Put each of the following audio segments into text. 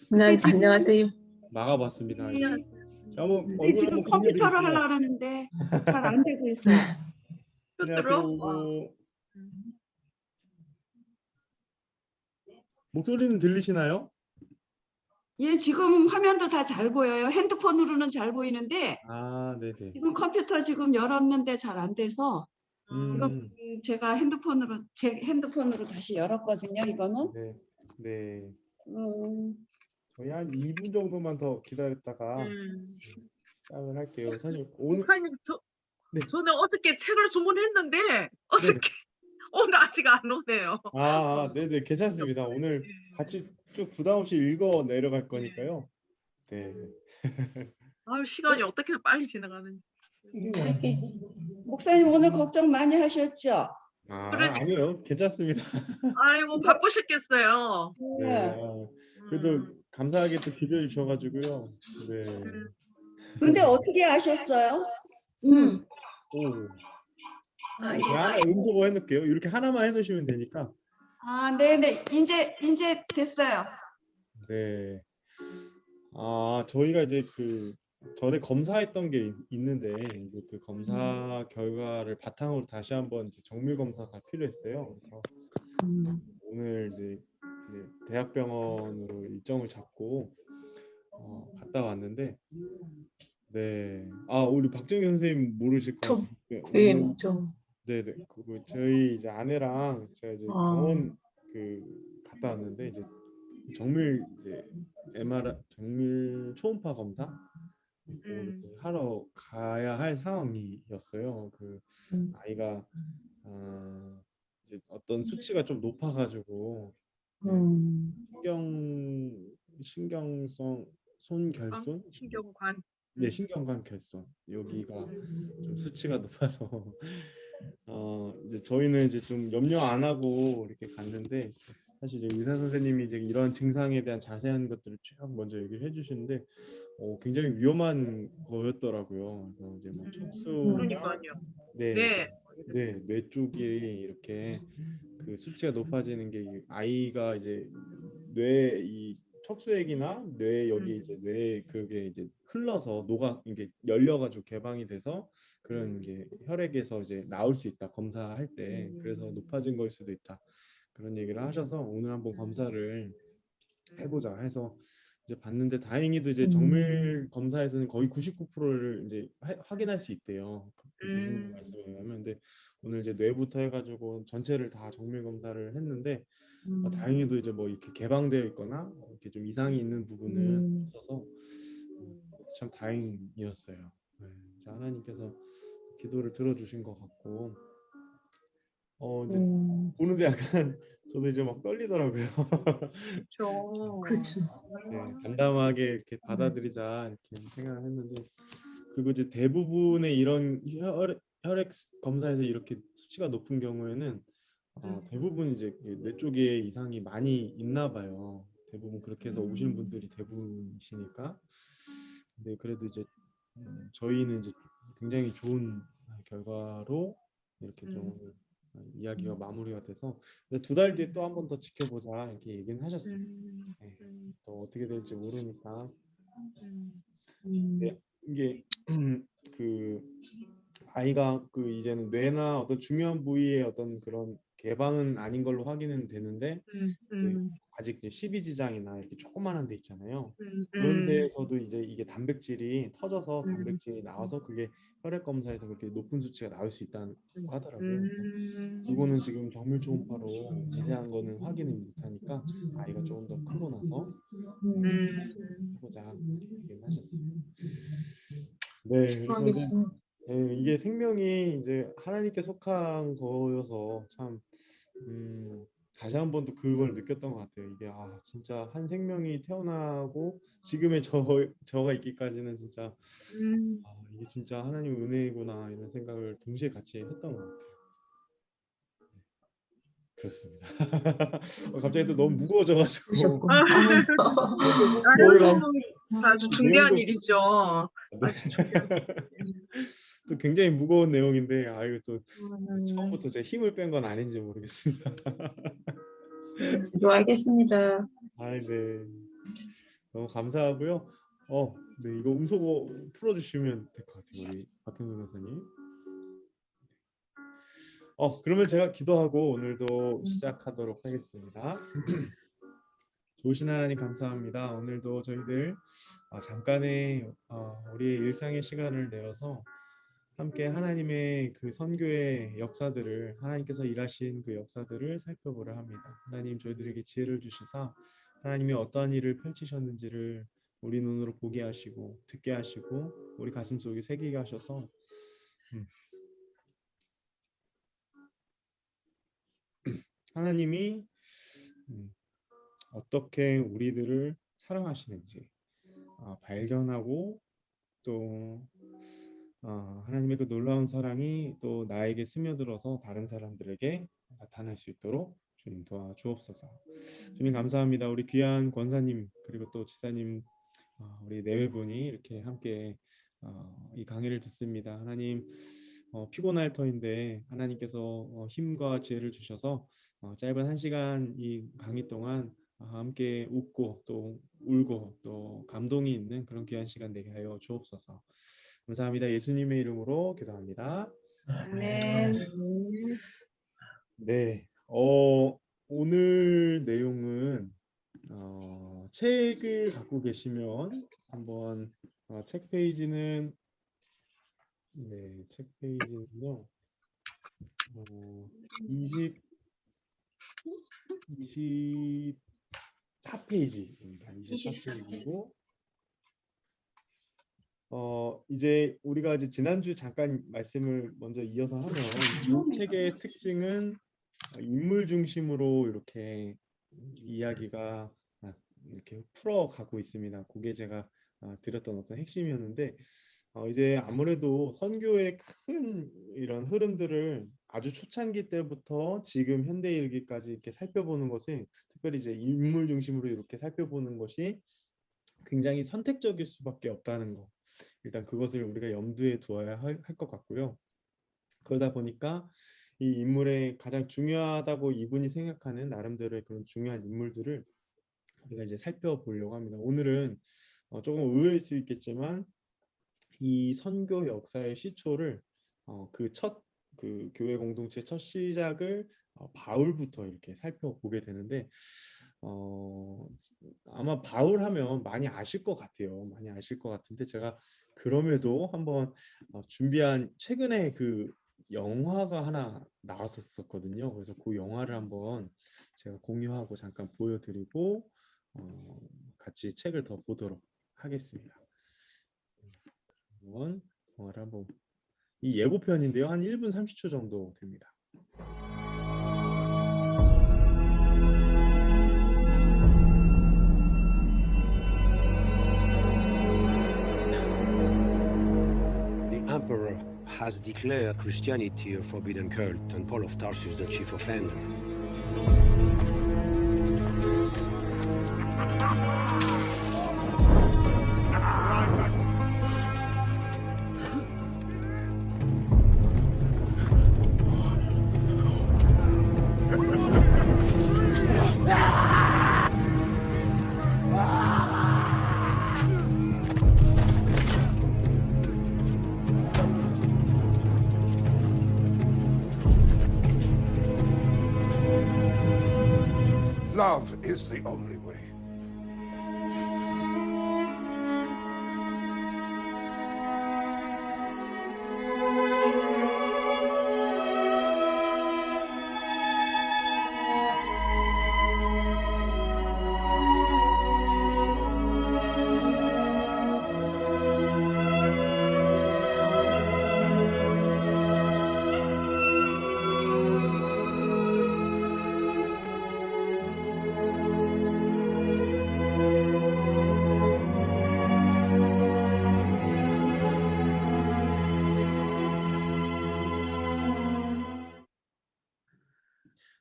근데 지금 안녕하세요. 막아봤습니다. 예. 자, 한번 근데 얼굴 지금 한번 컴퓨터로 공개드릴게요. 하려고 하는데 잘 안 되고 있어요. 안녕하세요. 목소리는 들리시나요? 예, 지금 화면도 다 잘 보여요. 핸드폰으로는 잘 보이는데 아, 네네. 지금 컴퓨터 지금 열었는데 잘 안 돼서 지금 제가 제 핸드폰으로 다시 열었거든요. 이거는. 네. 네. 음, 저희 한 2분 정도만 더 기다렸다가 시작을 할게요. 사실 오늘 목사님, 네. 저는 어저께 책을 주문했는데 네네. 어저께 오늘 아직 안 오네요. 네네. 괜찮습니다. 오늘 같이 쭉 부담 없이 읽어 내려갈 거니까요. 네. 시간이 어떻게 빨리 지나가는지. 책이. 목사님 오늘 걱정 많이 하셨죠? 그러니까. 아니요. 괜찮습니다. 아이고 바쁘셨겠어요. 네. 그래도 감사하게 또 기대해 주셔가지고요. 네. 근데 어떻게 아셨어요? 오. 제가 하나 음소거 해놓을게요. 이렇게 하나만 해놓으시면 되니까. 아, 네네. 이제 됐어요. 네. 저희가 이제 그 전에 검사했던 게 있는데 이제 그 검사 결과를 바탕으로 다시 한번 이제 정밀 검사가 필요했어요. 그래서 오늘 이제 대학병원으로 일정을 잡고 갔다 왔는데, 네. 우리 박정희 선생님 모르실 것 같아요. 네네. 그거 저희 이제 아내랑 제가 이제 병원 갔다 왔는데 이제 정밀 이제 정밀 초음파 검사 이렇게 하러 가야 할 상황이었어요. 그 아이가 이제 어떤 수치가 좀 높아가지고 신경성 손결손, 신경관. 네, 신경관 결손 여기가 좀 수치가 높아서 이제 저희는 이제 좀 염려 안 하고 이렇게 갔는데 사실 이제 의사 선생님이 이제 이런 증상에 대한 자세한 것들을 쭉 먼저 얘기를 해주시는데 굉장히 위험한 거였더라고요. 그래서 이제 뭐 척수나 뇌 쪽이 이렇게 그 수치가 높아지는 게 아이가 이제 뇌 이 척수액이나 뇌 여기 이제 뇌 그게 이제 흘러서 이게 열려가지고 개방이 돼서 그런 게 혈액에서 이제 나올 수 있다 검사할 때 그래서 높아진 거일 수도 있다 그런 얘기를 하셔서 오늘 한번 검사를 해보자 해서 이제 봤는데 다행히도 이제 정밀 검사에서는 거의 99%를 이제 확인할 수 있대요. 교수님 말씀에 의하면. 근데 오늘 이제 뇌부터 해가지고 전체를 다 정밀 검사를 했는데 다행히도 이제 뭐 이렇게 개방되어 있거나 이렇게 좀 이상이 있는 부분은 없어서 참 다행이었어요. 네, 이제 하나님께서 기도를 들어주신 것 같고 이제 보는데 약간 저도 이제 막 떨리더라고요. 그렇죠. 네, 담담하게 이렇게 받아들이자 이렇게 생각을 했는데 그리고 이제 대부분의 이런 혈액 검사에서 이렇게 수치가 높은 경우에는 대부분 이제 뇌 쪽에 이상이 많이 있나 봐요. 대부분 그렇게 해서 오시는 분들이 대부분이시니까. 근데 그래도 이제 저희는 이제 굉장히 좋은 결과로 이렇게 좀 이야기가 마무리가 돼서 2달 뒤에 또 한 번 더 지켜보자 이렇게 얘기는 하셨어요. 네, 또 어떻게 될지 모르니까. 네, 이게 그 아이가 그 이제는 뇌나 어떤 중요한 부위의 어떤 그런 개방은 아닌 걸로 확인은 되는데 이제 아직 이제 십이지장이나 이렇게 조그만한 데 있잖아요. 그런 데에서도 이제 이게 단백질이 터져서 단백질이 나와서 그게 혈액 검사에서 그렇게 높은 수치가 나올 수 있다고 하더라고요. 이거는 지금 정밀 초음파로 자세한 거는 확인을 못하니까 아이가 조금 더 크고 나서 해보자 얘기를 하셨어요. 네, 그래서 이게 생명이 이제 하나님께 속한 거여서 참 다시 한 번 또 그걸 느꼈던 것 같아요. 이게 진짜 한 생명이 태어나고 지금의 저가 있기까지는 진짜 이게 진짜 하나님 은혜구나 이런 생각을 동시에 같이 했던 것 같아요. 그렇습니다. 갑자기 또 너무 무거워져가지고. 아주 중대한 일이죠. 또 굉장히 무거운 내용인데 이거 또 처음부터 제가 힘을 뺀 건 아닌지 모르겠습니다. 기도하겠습니다. 아, 네. 너무 감사하고요. 네, 이거 음소거 풀어주시면 될 것 같아요, 우리 박형근 선생님. 그러면 제가 기도하고 오늘도 시작하도록 하겠습니다. 좋으신 하나님 감사합니다. 오늘도 저희들 잠깐의 우리의 일상의 시간을 내어서 함께 하나님의 그 선교의 역사들을 하나님께서 일하신 그 역사들을 살펴보려 합니다. 하나님 저희들에게 지혜를 주시사 하나님이 어떠한 일을 펼치셨는지를 우리 눈으로 보게 하시고 듣게 하시고 우리 가슴 속에 새기게 하셔서 하나님이 어떻게 우리들을 사랑하시는지 발견하고 또 하나님의 그 놀라운 사랑이 또 나에게 스며들어서 다른 사람들에게 나타날 수 있도록 주님 도와주옵소서. 주님 감사합니다. 우리 귀한 권사님 그리고 또 지사님 우리 내외분이 이렇게 함께 이 강의를 듣습니다. 하나님 피곤할 터인데 하나님께서 힘과 지혜를 주셔서 짧은 1시간 이 강의 동안 함께 웃고 또 울고 또 감동이 있는 그런 귀한 시간 되게 하여 주옵소서. 감사합니다. 예수님의 이름으로 기도합니다. 아멘. 네, 오늘 내용은 책을 갖고 계시면 한번 책 페이지는 네, 책 페이지는요. 24페이지입니다. 24페이지고 이제 우리가 이제 지난주 잠깐 말씀을 먼저 이어서 하면 이 책의 특징은 인물 중심으로 이렇게 이야기가 이렇게 풀어가고 있습니다. 그게 제가 드렸던 어떤 핵심이었는데 이제 아무래도 선교의 큰 이런 흐름들을 아주 초창기 때부터 지금 현대 일기까지 이렇게 살펴보는 것은 특별히 이제 인물 중심으로 이렇게 살펴보는 것이 굉장히 선택적일 수밖에 없다는 거. 일단 그것을 우리가 염두에 두어야 할 것 같고요. 그러다 보니까 이 인물의 가장 중요하다고 이분이 생각하는 나름대로의 그런 중요한 인물들을 우리가 이제 살펴보려고 합니다. 오늘은 조금 의외일 수 있겠지만 이 선교 역사의 시초를 그 교회 공동체 첫 시작을 바울부터 이렇게 살펴보게 되는데 아마 바울 하면 많이 아실 것 같아요. 많이 아실 것 같은데 제가 그럼에도 한번 준비한 최근에 그 영화가 하나 나왔었거든요. 그래서 그 영화를 한번 제가 공유하고 잠깐 보여드리고 같이 책을 더 보도록 하겠습니다. 영화를 한번 이 예고편인데요. 한 1분 30초 정도 됩니다. The emperor has declared Christianity a forbidden cult and Paul of Tarsus the chief offender. Love is the only way.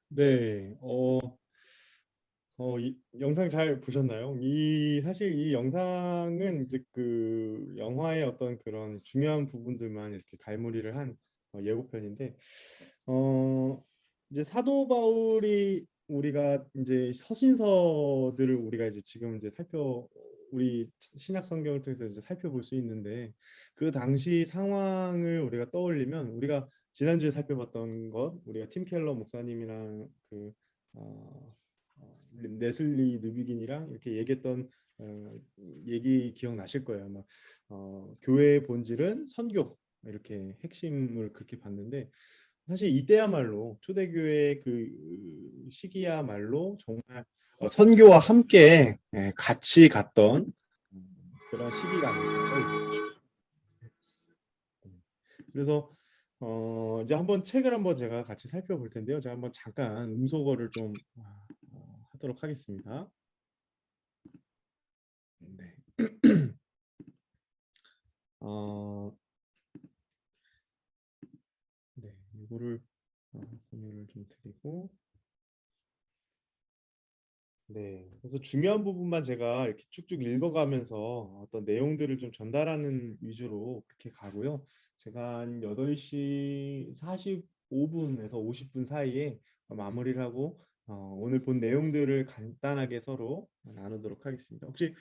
네, 이 영상 잘 보셨나요? 사실 이 영상은 이제 그 영화의 어떤 그런 중요한 부분들만 이렇게 갈무리를 한 예고편인데, 이제 사도 바울이 우리가 이제 서신서들을 우리가 이제 지금 이제 우리 신약 성경을 통해서 이제 살펴볼 수 있는데 그 당시 상황을 우리가 떠올리면 우리가 지난주에 살펴봤던 것 우리가 팀 켈러 목사님이랑 그 네슬리 누비긴이랑 이렇게 얘기했던 얘기 기억나실 거예요. 아마 교회의 본질은 선교 이렇게 핵심을 그렇게 봤는데 사실 이때야말로 초대교회 그 시기야말로 정말 선교와 함께 같이 갔던 그런 시기가 아닐까. 그래서 이제 한번 책을 한번 제가 같이 살펴볼 텐데요. 제가 한번 잠깐 음소거를 좀 하도록 하겠습니다. 네. 네, 이거를 공유를 좀 드리고. 네, 그래서 중요한 부분만 제가 이렇게 쭉쭉 읽어가면서 어떤 내용들을 좀 전달하는 위주로 그렇게 가고요. 제가 한 8시 45분에서 50분 사이에 마무리를 하고 오늘 본 내용들을 간단하게 서로 나누도록 하겠습니다. 혹시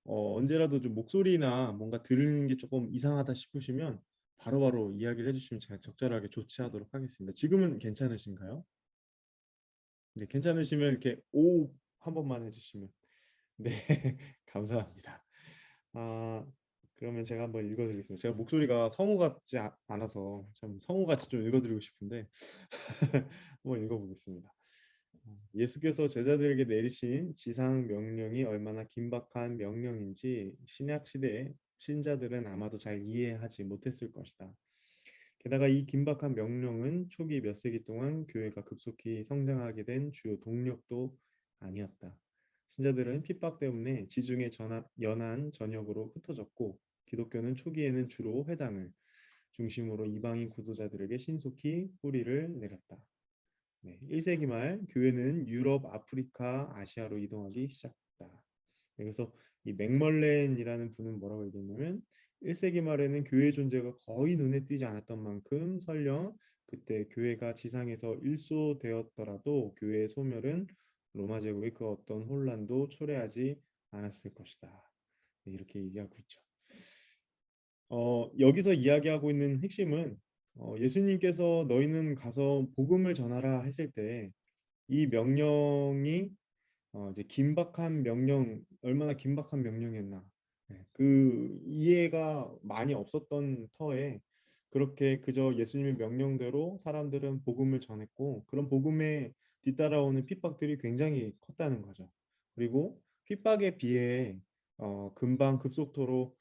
언제라도 좀 목소리나 뭔가 들리는 게 조금 이상하다 싶으시면 바로바로 이야기를 해주시면 제가 적절하게 조치하도록 하겠습니다. 지금은 괜찮으신가요? 네, 괜찮으시면 이렇게 오 한 번만 해주시면 네 감사합니다. 그러면 제가 한번 읽어드리겠습니다. 제가 목소리가 성우 같지 않아서 참 성우 같이 좀 읽어드리고 싶은데 한번 읽어보겠습니다. 예수께서 제자들에게 내리신 지상 명령이 얼마나 긴박한 명령인지 신약 시대의 신자들은 아마도 잘 이해하지 못했을 것이다. 게다가 이 긴박한 명령은 초기 몇 세기 동안 교회가 급속히 성장하게 된 주요 동력도 아니었다. 신자들은 핍박 때문에 지중해 연안 전역으로 흩어졌고 기독교는 초기에는 주로 회당을 중심으로 이방인 구도자들에게 신속히 뿌리를 내렸다. 네, 1세기 말 교회는 유럽, 아프리카, 아시아로 이동하기 시작했다. 네, 그래서 이 맥멀렌이라는 분은 뭐라고 얘기했냐면 1세기 말에는 교회 존재가 거의 눈에 띄지 않았던 만큼 설령 그때 교회가 지상에서 일소되었더라도 교회의 소멸은 로마 제국의 그 어떤 혼란도 초래하지 않았을 것이다. 네, 이렇게 얘기하고 있죠. 여기서 이야기하고 있는 핵심은 예수님께서 너희는 가서 복음을 전하라 했을 때 이 명령이 이제 긴박한 명령 얼마나 긴박한 명령이었나 그 이해가 많이 없었던 터에 그렇게 그저 예수님의 명령대로 사람들은 복음을 전했고 그런 복음에 뒤따라오는 핍박들이 굉장히 컸다는 거죠. 그리고 핍박에 비해 금방 급속도로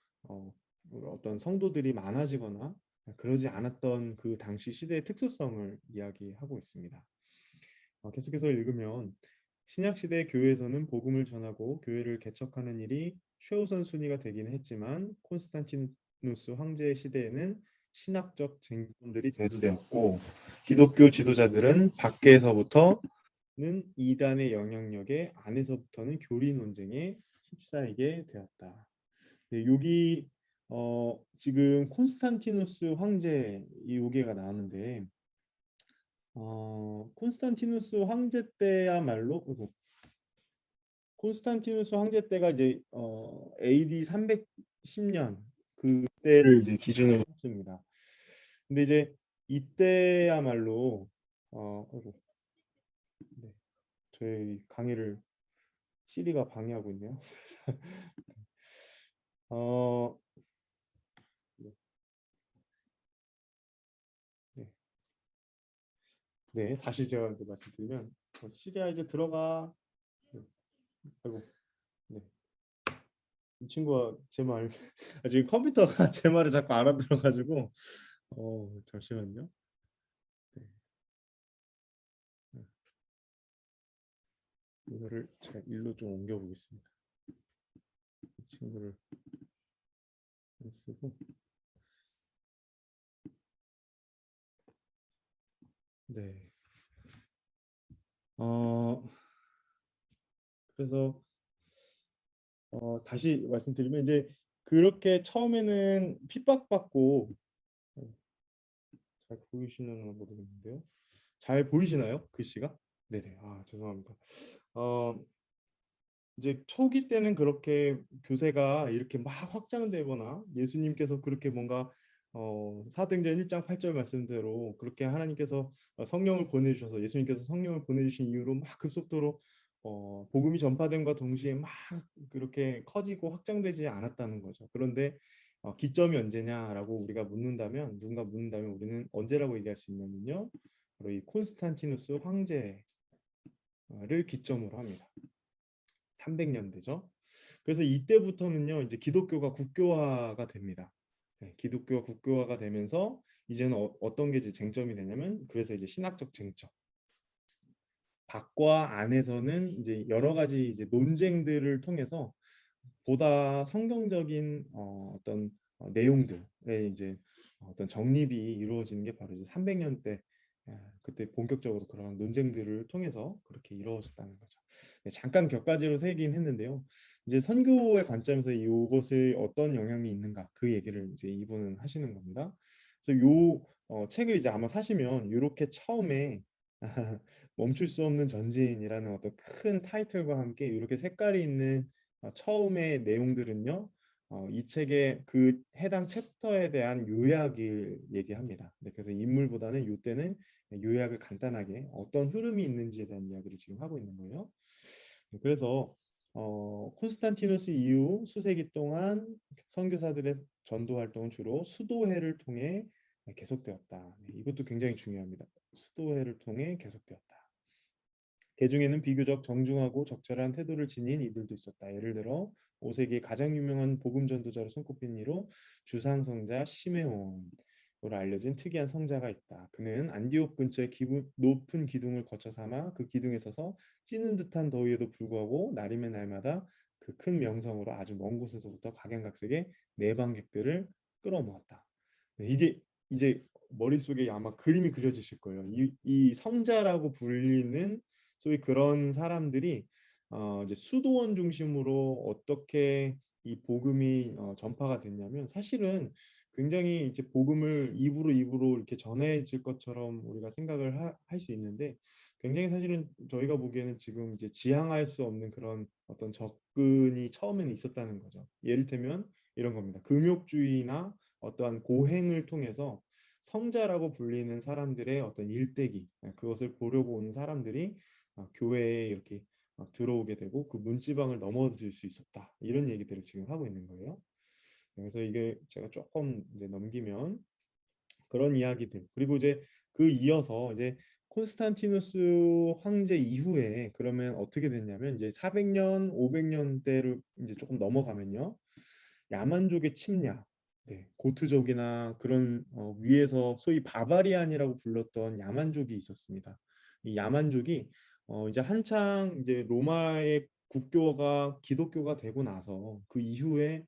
어떤 성도들이 많아지거나 그러지 않았던 그 당시 시대의 특수성을 이야기하고 있습니다. 계속해서 읽으면 신약 시대 교회에서는 복음을 전하고 교회를 개척하는 일이 최우선 순위가 되기는 했지만 콘스탄티누스 황제의 시대에는 신학적 쟁점들이 대두되었고 기독교 지도자들은 밖에서부터는 이단의 영향력에 안에서부터는 교리 논쟁에 휩싸이게 되었다. 네, 여기 지금 콘스탄티누스 황제 이 요게가 나오는데 콘스탄티누스 황제 때야말로 콘스탄티누스 황제 때가 이제 AD 310년 그때를 이제 기준으로 했습니다. 근데 이제 이때야말로 네, 저희 강의를 시리가 방해하고 있네요. 네, 네, 네, 다시 제가 말씀드리면 시리아 이제 들어가. 네, 아이고, 네. 이 친구가 제 말, 지금 컴퓨터가 제 말을 자꾸 알아들어가지고, 잠시만요. 네. 이거를 제가 일로 좀 옮겨 보겠습니다. 이 친구를 안 쓰고, 네. 그래서 다시 말씀드리면 이제 그렇게 처음에는 핍박받고 잘 보이시는 모르겠는데요. 잘 보이시나요? 글씨가? 네네. 아, 죄송합니다. 어, 이제 초기 때는 그렇게 교세가 이렇게 막 확장되거나 예수님께서 그렇게 뭔가 사도행전 1장 8절 말씀대로 그렇게 하나님께서 성령을 보내주셔서 예수님께서 성령을 보내주신 이후로 막 급속도로 복음이 전파됨과 동시에 막 그렇게 커지고 확장되지 않았다는 거죠. 그런데 기점이 언제냐라고 우리가 묻는다면 누군가 묻는다면 우리는 언제라고 얘기할 수 있냐면요. 바로 이 콘스탄티누스 황제를 기점으로 합니다. 300년대죠. 그래서 이때부터는요, 이제 기독교가 국교화가 됩니다. 네, 기독교가 국교화가 되면서 이제는 어떤 게 이제 쟁점이 되냐면, 그래서 이제 신학적 쟁점. 밖과 안에서는 이제 여러 가지 이제 논쟁들을 통해서 보다 성경적인 어떤 내용들의 이제 어떤 정립이 이루어지는 게 바로 이제 300년대 그때 본격적으로 그런 논쟁들을 통해서 그렇게 이루어졌다는 거죠. 네, 잠깐 격가지로 세긴 했는데요. 이제 선교의 관점에서 이것을 어떤 영향이 있는가 그 얘기를 이제 이분은 하시는 겁니다. 그래서 요 책을 이제 아마 사시면 이렇게 처음에 멈출 수 없는 전지인이라는 어떤 큰 타이틀과 함께 이렇게 색깔이 있는 처음의 내용들은요. 이 책의 그 해당 챕터에 대한 요약을 얘기합니다. 네, 그래서 인물보다는 이때는 요약을 간단하게 어떤 흐름이 있는지에 대한 이야기를 지금 하고 있는 거예요. 네, 그래서 콘스탄티누스 이후 수세기 동안 선교사들의 전도 활동은 주로 수도회를 통해 계속되었다. 네, 이것도 굉장히 중요합니다. 수도회를 통해 계속되었다. 개중에는 비교적 정중하고 적절한 태도를 지닌 이들도 있었다. 예를 들어 5세기 가장 유명한 복음 전도자로 손꼽힌 이로 주상성자 시메온으로 알려진 특이한 성자가 있다. 그는 안디옥 근처의 높은 기둥을 거쳐 삼아 그 기둥에 서서 찌는 듯한 더위에도 불구하고 날이면 날마다 그 큰 명성으로 아주 먼 곳에서부터 각양각색의 내방객들을 끌어모았다. 네, 이게 이제 머릿속에 아마 그림이 그려지실 거예요. 이 성자라고 불리는 소위 그런 사람들이 이제 수도원 중심으로 어떻게 이 복음이 전파가 됐냐면 사실은 굉장히 이제 복음을 입으로 입으로 이렇게 전해질 것처럼 우리가 생각을 할 수 있는데 굉장히 사실은 저희가 보기에는 지금 이제 지향할 수 없는 그런 어떤 접근이 처음에는 있었다는 거죠. 예를 들면 이런 겁니다. 금욕주의나 어떠한 고행을 통해서 성자라고 불리는 사람들의 어떤 일대기 그것을 보려고 오는 사람들이 교회에 이렇게 들어오게 되고 그 문지방을 넘어질 수 있었다. 이런 얘기들을 지금 하고 있는 거예요. 그래서 이게 제가 조금 이제 넘기면 그런 이야기들 그리고 이제 그 이어서 이제 콘스탄티누스 황제 이후에 그러면 어떻게 됐냐면 이제 400년, 500년대를 이제 조금 넘어가면요. 야만족의 침략, 네, 고트족이나 그런 위에서 소위 바바리안이라고 불렀던 야만족이 있었습니다. 이 야만족이 이제 한창 이제 로마의 국교가 기독교가 되고 나서 그 이후에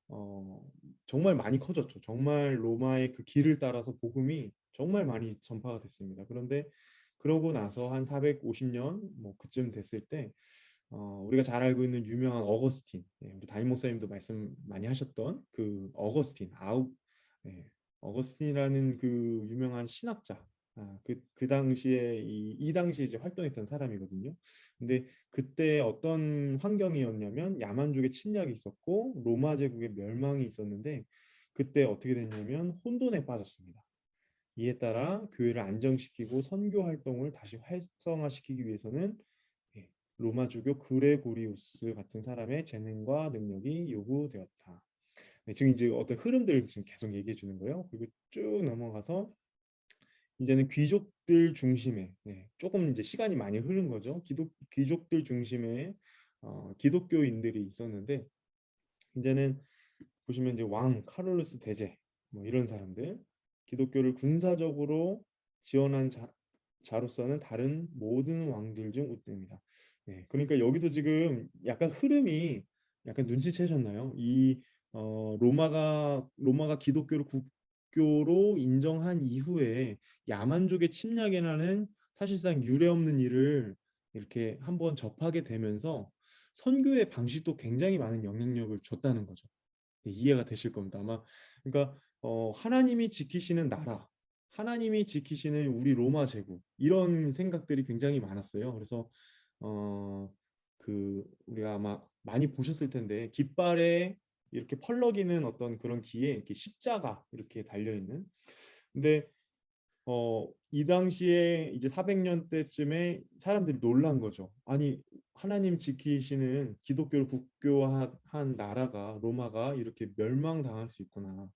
어, 정말 많이 커졌죠. 정말 로마의 그 길을 따라서 복음이 정말 많이 전파가 됐습니다. 그런데 그러고 나서 한 450년 뭐 그쯤 됐을 때 우리가 잘 알고 있는 유명한 어거스틴, 우리 담임 목사님도 말씀 많이 하셨던 그 어거스틴, 어거스틴이라는 그 유명한 신학자, 그 당시에 이 당시에 이제 활동했던 사람이거든요. 근데 그때 어떤 환경이었냐면 야만족의 침략이 있었고 로마 제국의 멸망이 있었는데 그때 어떻게 됐냐면 혼돈에 빠졌습니다. 이에 따라 교회를 안정시키고 선교 활동을 다시 활성화시키기 위해서는 예, 로마주교 그레고리우스 같은 사람의 재능과 능력이 요구되었다. 네, 지금 이제 어떤 흐름들을 지금 계속 얘기해 주는 거예요. 그리고 쭉 넘어가서 이제는 귀족들 중심의 조금 이제 시간이 많이 흐른 거죠. 귀족들 중심의 기독교인들이 있었는데 이제는 보시면 이제 왕 카롤루스 대제 뭐 이런 사람들 기독교를 군사적으로 지원한 자로서는 다른 모든 왕들 중 우등입니다. 네, 그러니까 여기서 지금 약간 흐름이 약간 눈치채셨나요? 이 로마가 기독교를 국교로 인정한 이후에 야만족의 침략이라는 사실상 유례 없는 일을 이렇게 한번 접하게 되면서 선교의 방식도 굉장히 많은 영향력을 줬다는 거죠. 네, 이해가 되실 겁니다. 아마 그러니까 하나님이 지키시는 나라, 하나님이 지키시는 우리 로마 제국 이런 생각들이 굉장히 많았어요. 그래서 우리가 아마 많이 보셨을 텐데 깃발에 이렇게 펄럭이는 어떤 그런 기에 이렇게 십자가 이렇게 달려 있는. 근데 이 당시에 이제 400년 때쯤에 사람들이 놀란 거죠. 아니 하나님 지키시는 기독교를 국교한 나라가 로마가 이렇게 멸망당할 수 있구나.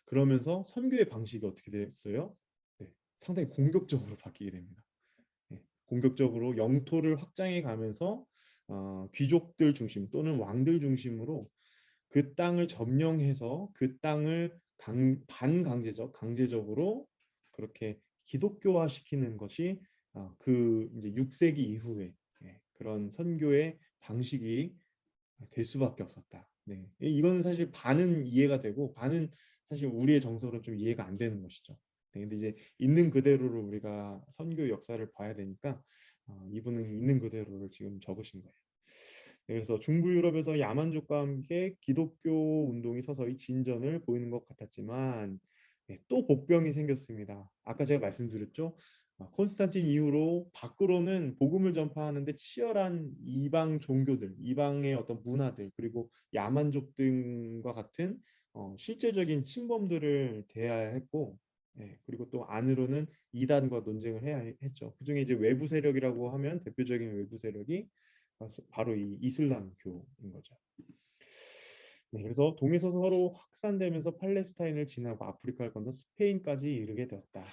그러면서 선교의 방식이 어떻게 됐어요? 네, 상당히 공격적으로 바뀌게 됩니다. 네, 공격적으로 영토를 확장해 가면서 귀족들 중심 또는 왕들 중심으로 그 땅을 점령해서 그 땅을 강제적으로 그렇게 기독교화 시키는 것이 그 이제 6세기 이후에 그런 선교의 방식이 될 수밖에 없었다. 네. 이거는 사실 반은 이해가 되고 반은 사실 우리의 정서로 좀 이해가 안 되는 것이죠. 네, 근데 이제 있는 그대로를 우리가 선교 역사를 봐야 되니까 이분은 있는 그대로를 지금 적으신 거예요. 네, 그래서 중부 유럽에서 야만족과 함께 기독교 운동이 서서히 진전을 보이는 것 같았지만 또 복병이 생겼습니다. 아까 제가 말씀드렸죠. 콘스탄틴 이후로 밖으로는 복음을 전파하는데 치열한 이방 종교들, 이방의 어떤 문화들, 그리고 야만족 등과 같은 실제적인 침범들을 대해야 했고, 그리고 또 안으로는 이단과 논쟁을 해야 했죠. 그중에 이제 외부 세력이라고 하면 대표적인 외부 세력이 바로 이 이슬람교인 거죠. 네, 그래서 동에서 서로 확산되면서 팔레스타인을 지나고 아프리카를 건너 스페인까지 이르게 되었다.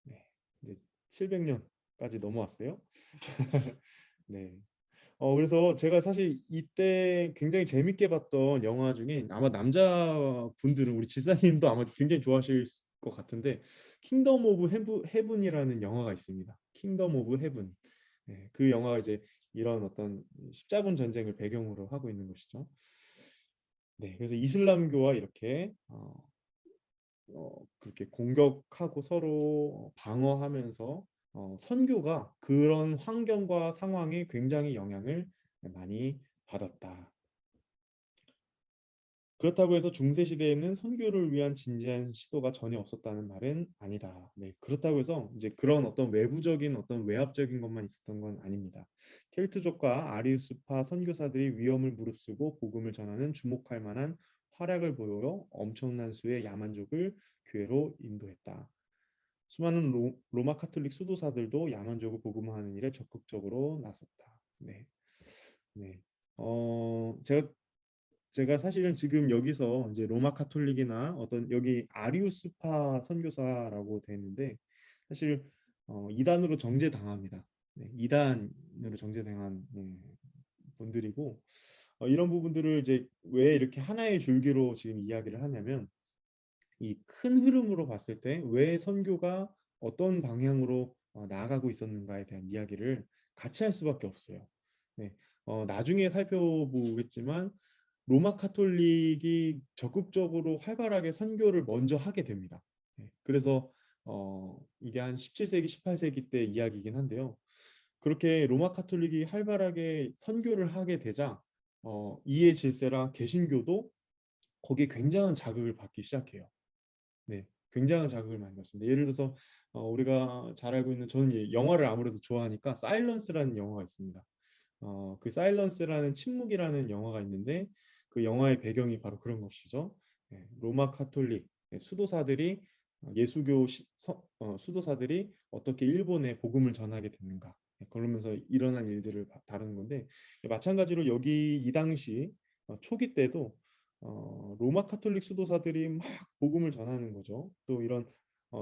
네, 이제 700년까지 넘어왔어요. 네. 그래서 제가 사실 이때 굉장히 재밌게 봤던 영화 중에 아마 남자분들은 우리 지사님도 아마 굉장히 좋아하실 것 같은데 킹덤 오브 헤븐이라는 영화가 있습니다. 킹덤 오브 헤븐. 네, 그 영화가 이제 이런 어떤 십자군 전쟁을 배경으로 하고 있는 것이죠. 네, 그래서 이슬람교와 이렇게 그렇게 공격하고 서로 방어하면서 선교가 그런 환경과 상황에 굉장히 영향을 많이 받았다. 그렇다고 해서 중세 시대에는 선교를 위한 진지한 시도가 전혀 없었다는 말은 아니다. 네, 그렇다고 해서 이제 그런 어떤 외부적인 어떤 외압적인 것만 있었던 건 아닙니다. 켈트족과 아리우스파 선교사들이 위험을 무릅쓰고 복음을 전하는 주목할 만한 활약을 보여 엄청난 수의 야만족을 교회로 인도했다. 수많은 로마 카톨릭 수도사들도 야만족을 복음화하는 일에 적극적으로 나섰다. 네, 네. 제가 사실은 지금 여기서 이제 로마 카톨릭이나 어떤 여기 아리우스파 선교사라고 돼 있는데 사실 이단으로 정죄당합니다. 네, 이단으로 정죄당한 분들이고 이런 부분들을 이제 왜 이렇게 하나의 줄기로 지금 이야기를 하냐면 이 큰 흐름으로 봤을 때 왜 선교가 어떤 방향으로 나아가고 있었는가에 대한 이야기를 같이 할 수밖에 없어요. 네, 나중에 살펴보겠지만 로마 카톨릭이 적극적으로 활발하게 선교를 먼저 하게 됩니다. 네, 그래서 이게 한 17세기, 18세기 때 이야기이긴 한데요. 그렇게 로마 카톨릭이 활발하게 선교를 하게 되자 이해 질세랑 개신교도 거기에 굉장한 자극을 받기 시작해요. 네, 굉장한 자극을 많이 받습니다. 예를 들어서 우리가 잘 알고 있는 저는 영화를 아무래도 좋아하니까 사일런스라는 영화가 있습니다. 그 사일런스라는 침묵이라는 영화가 있는데 그 영화의 배경이 바로 그런 것이죠. 로마 카톨릭 수도사들이 예수교 수도사들이 어떻게 일본에 복음을 전하게 됐는가 그러면서 일어난 일들을 다루는 건데 마찬가지로 여기 이 당시 초기 때도 로마 카톨릭 수도사들이 막 복음을 전하는 거죠. 또 이런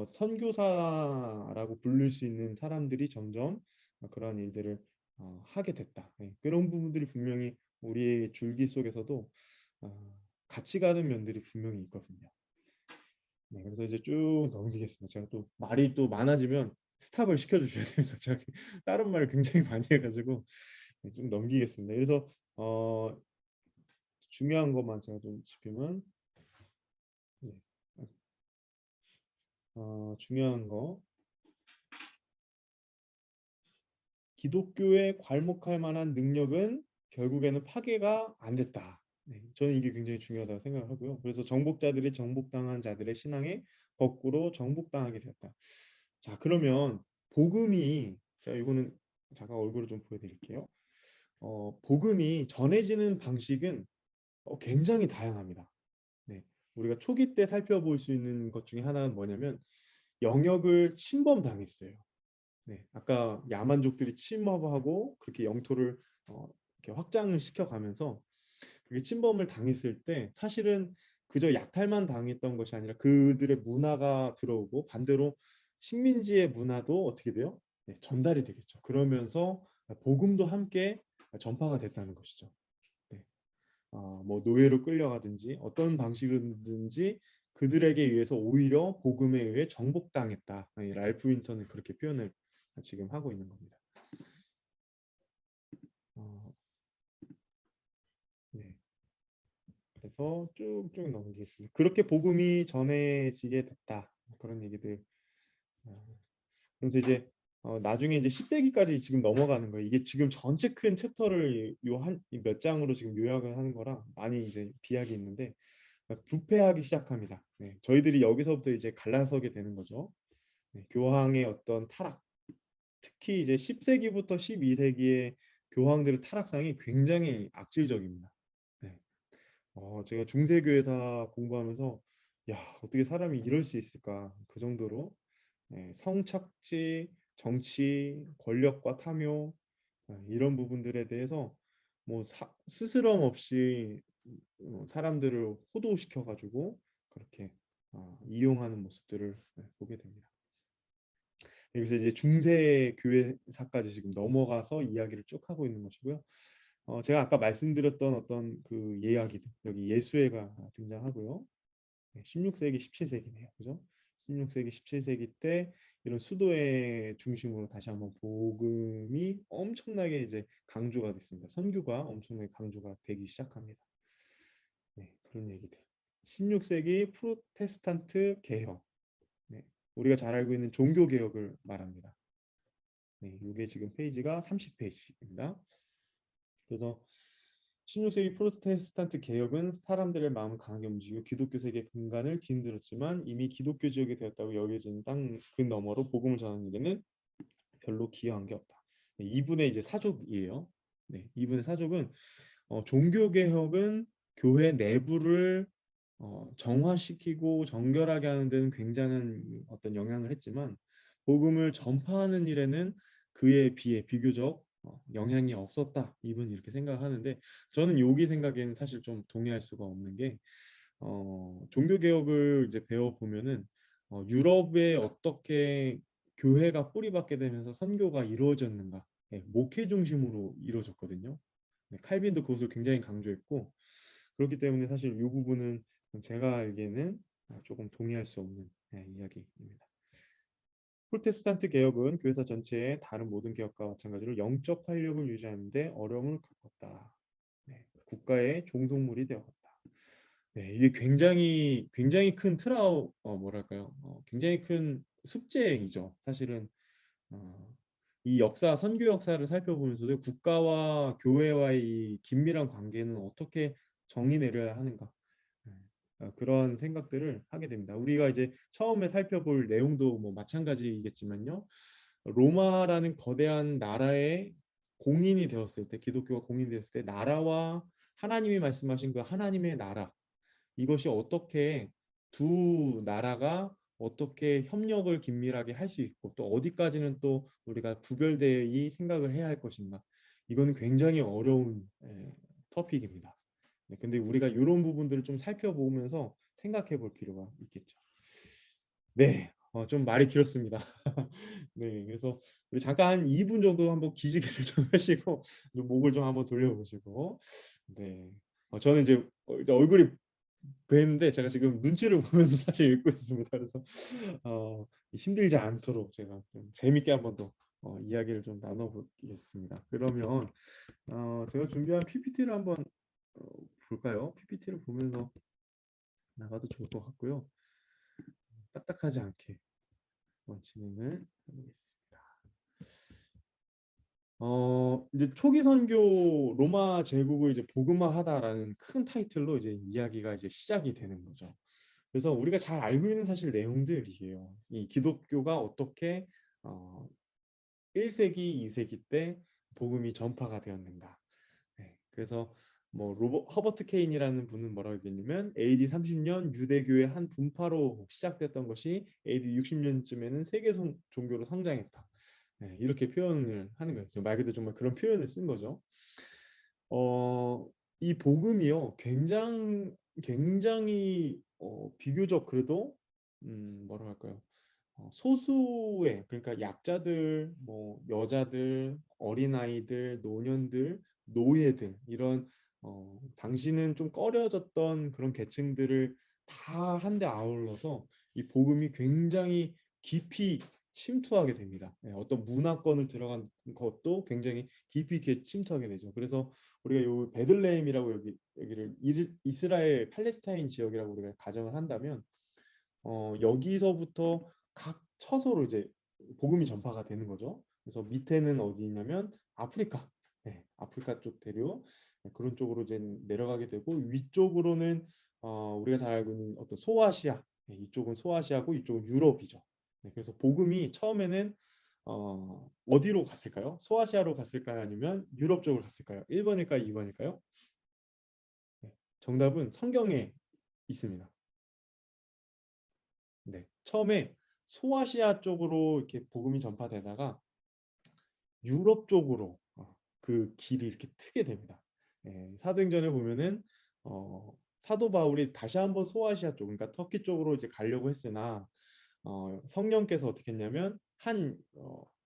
선교사라고 부를 수 있는 사람들이 점점 그러한 일들을 하게 됐다. 그런 부분들이 분명히 우리의 줄기 속에서도 같이 가는 면들이 분명히 있거든요. 네, 그래서 이제 쭉 넘기겠습니다. 제가 또 말이 또 많아지면 스탑을 시켜주셔야 됩니다. 제가 다른 말을 굉장히 많이 해가지고 좀 넘기겠습니다. 그래서 중요한 것만 제가 좀 짚으면 네. 중요한 거 기독교에 괄목할 만한 능력은 결국에는 파괴가 안 됐다. 네, 저는 이게 굉장히 중요하다고 생각하고요. 그래서 정복자들이 정복당한 자들의 신앙에 거꾸로 정복당하게 되었다. 자, 그러면 복음이 자, 이거는 잠깐 얼굴을 좀 보여드릴게요. 복음이 전해지는 방식은 굉장히 다양합니다. 네, 우리가 초기 때 살펴볼 수 있는 것 중에 하나는 뭐냐면 영역을 침범당했어요. 네, 아까 야만족들이 침범하고 그렇게 영토를 이렇게 확장을 시켜가면서 그게 침범을 당했을 때 사실은 그저 약탈만 당했던 것이 아니라 그들의 문화가 들어오고 반대로 식민지의 문화도 어떻게 돼요? 네, 전달이 되겠죠. 그러면서 복음도 함께 전파가 됐다는 것이죠. 네. 뭐 노예로 끌려가든지 어떤 방식이든지 그들에게 의해서 오히려 복음에 의해 정복당했다. 랄프 윈터는 그렇게 표현을 지금 하고 있는 겁니다. 네. 그래서 쭉쭉 넘기겠습니다. 그렇게 복음이 전해지게 됐다. 그런 얘기들. 그래서 이제 나중에 이제 10세기까지 지금 넘어가는 거예요. 이게 지금 전체 큰 챕터를 요 한 몇 장으로 지금 요약을 하는 거라 많이 이제 비약이 있는데 부패하기 시작합니다. 네, 저희들이 여기서부터 이제 갈라서게 되는 거죠. 네, 교황의 어떤 타락, 특히 이제 10세기부터 12세기의 교황들의 타락상이 굉장히 악질적입니다. 네. 제가 중세교회사 공부하면서 야, 어떻게 사람이 이럴 수 있을까? 그 정도로 성착취, 정치, 권력과 탐욕 이런 부분들에 대해서 뭐 스스럼 없이 사람들을 호도시켜 가지고 그렇게 이용하는 모습들을 보게 됩니다. 여기서 이제 중세 교회사까지 지금 넘어가서 이야기를 쭉 하고 있는 것이고요. 제가 아까 말씀드렸던 어떤 그 이야기들 여기 예수회가 등장하고요. 16세기, 17세기네요. 그죠? 16세기, 17세기 때 이런 수도회 중심으로 다시 한번 복음이 엄청나게 이제 강조가 됐습니다. 선교가 엄청나게 강조가 되기 시작합니다. 네, 그런 얘기들. 16세기 프로테스탄트 개혁. 네, 우리가 잘 알고 있는 종교 개혁을 말합니다. 네, 이게 지금 페이지가 30페이지입니다. 그래서 16세기 프로테스탄트 개혁은 사람들의 마음을 강하게 움직이고 기독교 세계의 근간을 뒤흔들었지만 이미 기독교 지역이 되었다고 여겨지는 땅 그 너머로 복음을 전하는 일에는 별로 기여한 게 없다. 네, 이분의 이제 사족이에요. 네, 이분의 사족은 종교 개혁은 교회 내부를 정화시키고 정결하게 하는 데는 굉장한 어떤 영향을 했지만 복음을 전파하는 일에는 그에 비해 비교적 영향이 없었다. 이분이 이렇게 생각하는데 저는 여기 생각에는 사실 좀 동의할 수가 없는 게 종교 개혁을 이제 배워 보면은 유럽에 어떻게 교회가 뿌리박게 되면서 선교가 이루어졌는가, 네, 목회 중심으로 이루어졌거든요. 네, 칼빈도 그것을 굉장히 강조했고 그렇기 때문에 사실 이 부분은 제가 알기에는 조금 동의할 수 없는 이야기입니다. 프로테스탄트 개혁은 교회사 전체의 다른 모든 개혁과 마찬가지로 영적 활력을 유지하는 데 어려움을 겪었다. 네, 국가의 종속물이 되었다. 네, 이게 굉장히 큰 뭐랄까요? 굉장히 큰 숙제이죠. 사실은 이 역사, 선교 역사를 살펴보면서도 국가와 교회와의 이 긴밀한 관계는 어떻게 정의 내려야 하는가 그런 생각들을 하게 됩니다. 우리가 이제 처음에 살펴볼 내용도 뭐 마찬가지이겠지만요. 로마라는 거대한 나라의 공인이 되었을 때, 기독교가 공인이 되었을 때 나라와 하나님이 말씀하신 그 하나님의 나라 이것이 어떻게 두 나라가 어떻게 협력을 긴밀하게 할 수 있고 또 어디까지는 또 우리가 구별되이 생각을 해야 할 것인가 이거는 굉장히 어려운 토픽입니다. 네, 근데 우리가 이런 부분들을 좀 살펴보면서 생각해 볼 필요가 있겠죠. 네, 좀 말이 길었습니다. 네, 그래서 우리 잠깐 한 2분 정도 한번 기지개를 좀 하시고 좀 목을 좀 한번 돌려보시고 네, 저는 이제 얼굴이 뵀는데 제가 지금 눈치를 보면서 사실 읽고 있습니다. 그래서 힘들지 않도록 제가 좀 재밌게 한번 더 이야기를 좀 나눠보겠습니다. 그러면 제가 준비한 PPT를 한번 볼까요? PPT를 보면서 나가도 좋을 것 같고요. 딱딱하지 않게 한번 진행을 해보겠습니다. 이제 초기 선교 로마 제국을 이제 복음화하다라는 큰 타이틀로 이제 이야기가 이제 시작이 되는 거죠. 그래서 우리가 잘 알고 있는 사실 내용들이에요. 이 기독교가 어떻게 1세기, 2세기 때 복음이 전파가 되었는가. 네, 그래서 뭐 허버트 케인이라는 분은 뭐라고 얘기했냐면 AD 30년 유대교의 한 분파로 시작됐던 것이 AD 60년쯤에는 세계 종교로 성장했다. 네, 이렇게 표현을 하는 거죠. 말 그대로 정말 그런 표현을 쓴 거죠. 이 복음이요, 굉장히 비교적 그래도 뭐라 할까요? 소수의, 그러니까 약자들, 뭐 여자들, 어린아이들, 노년들, 노예들, 이런 당시는 좀 꺼려졌던 그런 계층들을 다 한데 아울러서 이 복음이 굉장히 깊이 침투하게 됩니다. 네, 어떤 문화권을 들어간 것도 굉장히 깊이 있게 침투하게 되죠. 그래서 우리가 요 베들레헴이라고 여기를 이스라엘 팔레스타인 지역이라고 우리가 가정을 한다면 여기서부터 각 처소로 이제 복음이 전파가 되는 거죠. 그래서 밑에는 어디냐면 아프리카, 네, 아프리카 쪽 대륙, 네, 그런 쪽으로 이제 내려가게 되고, 위쪽으로는 우리가 잘 알고 있는 어떤 소아시아, 네, 이쪽은 소아시아고 이쪽은 유럽이죠. 네, 그래서 복음이 처음에는 어디로 갔을까요? 소아시아로 갔을까요? 아니면 유럽 쪽으로 갔을까요? 1번일까요? 2번일까요? 네, 정답은 성경에 있습니다. 네, 처음에 소아시아 쪽으로 이렇게 복음이 전파되다가 유럽 쪽으로 그 길이 이렇게 트게 됩니다. 사도행전에 보면은 사도 바울이 다시 한번 소아시아 쪽, 그러니까 터키 쪽으로 이제 가려고 했으나 성령께서 어떻게 했냐면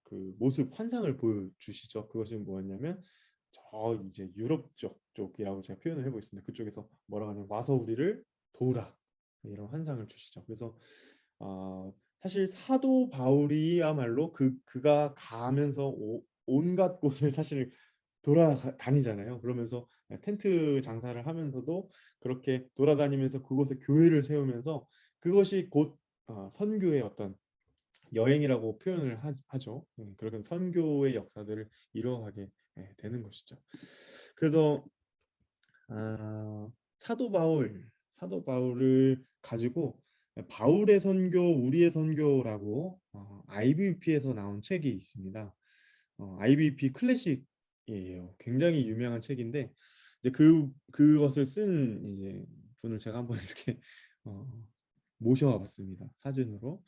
그 모습 환상을 보여주시죠. 그것이 뭐였냐면 저 이제 유럽 쪽이라고 제가 표현을 해보겠습니다. 그쪽에서 뭐라고 하냐면 와서 우리를 도우라, 이런 환상을 주시죠. 그래서 사실 사도 바울이야말로 그가 가면서 온갖 곳을 사실 돌아다니잖아요. 그러면서 텐트 장사를 하면서도 그렇게 돌아다니면서 그곳에 교회를 세우면서 그것이 곧 선교의 어떤 여행이라고 표현을 하죠. 그렇게 선교의 역사들을 이루어가게 되는 것이죠. 그래서 사도 바울을 가지고 바울의 선교, 우리의 선교라고 IBP에서 나온 책이 있습니다. IBP 클래식이에요. 굉장히 유명한 책인데 이제 그것을 쓴 이제 분을 제가 한번 이렇게 모셔와 봤습니다. 사진으로.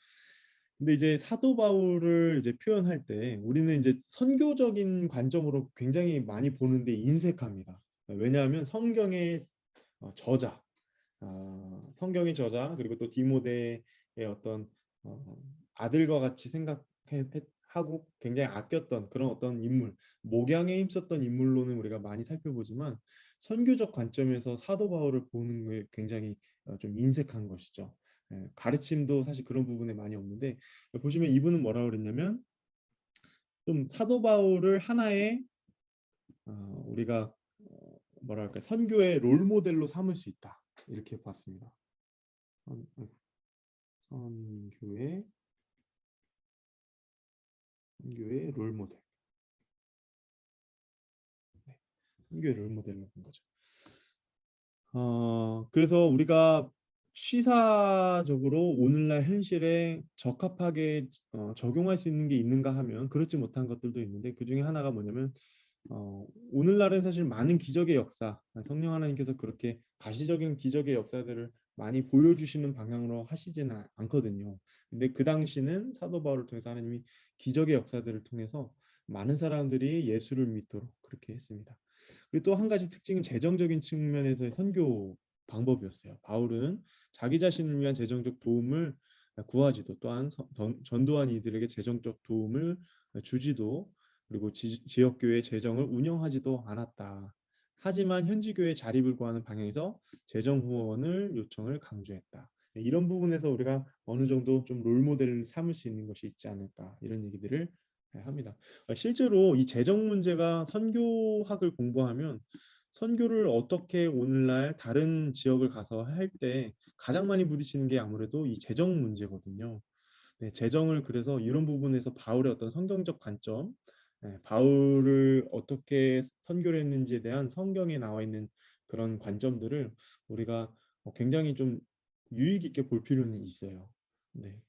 근데 이제 사도 바울을 이제 표현할 때 우리는 이제 선교적인 관점으로 굉장히 많이 보는데 인색합니다. 왜냐하면 성경의 저자, 성경의 저자, 그리고 또 디모데의 어떤 아들과 같이 생각하고 굉장히 아꼈던 그런 어떤 인물, 목양에 힘썼던 인물로는 우리가 많이 살펴보지만 선교적 관점에서 사도 바울을 보는 게 굉장히 좀 인색한 것이죠. 가르침도 사실 그런 부분에 많이 없는데, 보시면 이분은 뭐라고 그랬냐면 좀 사도 바울을 하나의 우리가 뭐랄까 선교의 롤 모델로 삼을 수 있다, 이렇게 봤습니다. 선교의 롤 모델. 네, 선교의 롤 모델로 본 거죠. 그래서 우리가 시사적으로 오늘날 현실에 적합하게 적용할 수 있는 게 있는가 하면 그렇지 못한 것들도 있는데, 그 중에 하나가 뭐냐면 오늘날은 사실 많은 기적의 역사, 성령 하나님께서 그렇게 가시적인 기적의 역사들을 많이 보여주시는 방향으로 하시지는 않거든요. 근데 그 당시는 사도 바울을 통해서 하나님이 기적의 역사들을 통해서 많은 사람들이 예수를 믿도록 그렇게 했습니다. 그리고 또 한 가지 특징은 재정적인 측면에서의 선교 방법이었어요. 바울은 자기 자신을 위한 재정적 도움을 구하지도, 또한 전도한 이들에게 재정적 도움을 주지도, 그리고 지역교회 재정을 운영하지도 않았다. 하지만 현지교회 자립을 구하는 방향에서 재정 후원을 요청을 강조했다. 이런 부분에서 우리가 어느 정도 좀 롤모델을 삼을 수 있는 것이 있지 않을까, 이런 얘기들을 합니다. 실제로 이 재정 문제가 선교학을 공부하면 선교를 어떻게 오늘날 다른 지역을 가서 할 때 가장 많이 부딪히는 게 아무래도 이 재정 문제거든요. 네, 재정을, 그래서 이런 부분에서 바울의 어떤 성경적 관점, 바울을 어떻게 선교를 했는지에 대한 성경에 나와 있는 그런 관점들을 우리가 굉장히 좀 유익 있게 볼 필요는 있어요. 네.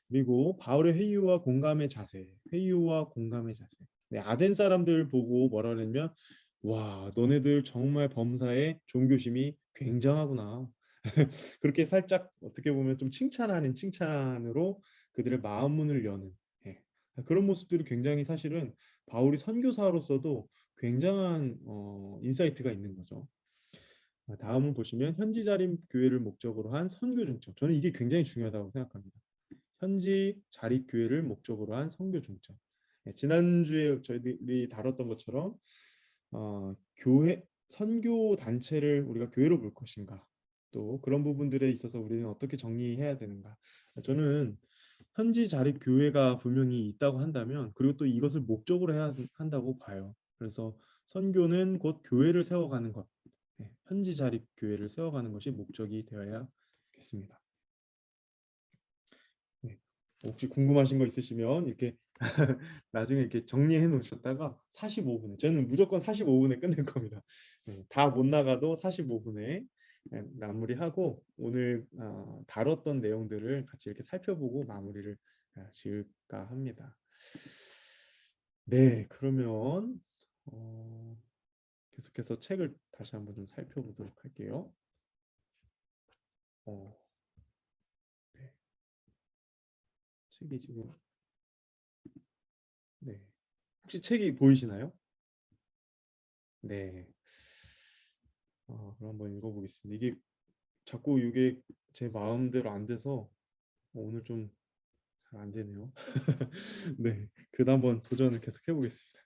그리고 바울의 회유와 공감의 자세, 회유와 공감의 자세. 네, 아덴 사람들 보고 뭐라 그랬냐면, 와, 너네들 정말 범사에 종교심이 굉장하구나. 그렇게 살짝 어떻게 보면 좀 칭찬하는 칭찬으로 그들의 마음 문을 여는, 예. 그런 모습들이 굉장히 사실은 바울이 선교사로서도 굉장한 인사이트가 있는 거죠. 다음을 보시면 현지 자립 교회를 목적으로 한 선교 중점. 저는 이게 굉장히 중요하다고 생각합니다. 현지 자립 교회를 목적으로 한 선교 중점. 지난주에 저희들이 다뤘던 것처럼 교회 선교 단체를 우리가 교회로 볼 것인가, 또 그런 부분들에 있어서 우리는 어떻게 정리해야 되는가. 저는 현지 자립 교회가 분명히 있다고 한다면, 그리고 또 이것을 목적으로 해야 한다고 봐요. 그래서 선교는 곧 교회를 세워가는 것, 현지 자립 교회를 세워가는 것이 목적이 되어야겠습니다. 네. 혹시 궁금하신 거 있으시면 이렇게 나중에 이렇게 정리해 놓으셨다가 45분에, 저는 무조건 45분에 끝낼 겁니다. 네, 다 못 나가도 45분에 마무리하고 오늘 다뤘던 내용들을 같이 이렇게 살펴보고 마무리를 지을까 합니다. 네, 그러면 계속해서 책을 다시 한번 좀 살펴보도록 할게요. 네. 책이 지금, 네, 혹시 책이 보이시나요? 네. 그럼 한번 읽어보겠습니다. 이게 자꾸 이게 제 마음대로 안 돼서 오늘 좀 잘 안 되네요. 네, 그래도 한번 도전을 계속 해보겠습니다.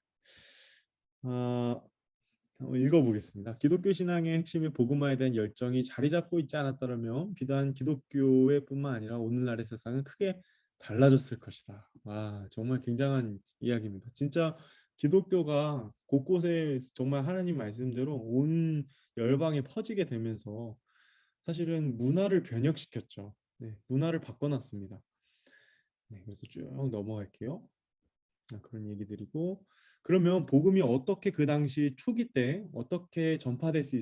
한번 읽어보겠습니다. 기독교 신앙의 핵심이 복음화에 대한 열정이 자리 잡고 있지 않았더라면 비단 기독교회뿐만 아니라 오늘날의 세상은 크게 달라졌을 것이다. 와, 정말 굉장한 이야기입니다. 진짜 기독교가 곳곳에 정말 하나님 말씀대로 온 열방에 퍼지게 되면서 사실은 문화를 변혁시켰죠. 네, 문화를 바꿔놨습니다. 네, 그래서 쭉 넘어갈게요. 그런 얘기들이고, 그러면 복음이 어떻게 그 당시 초기 때 어떻게 전파될 수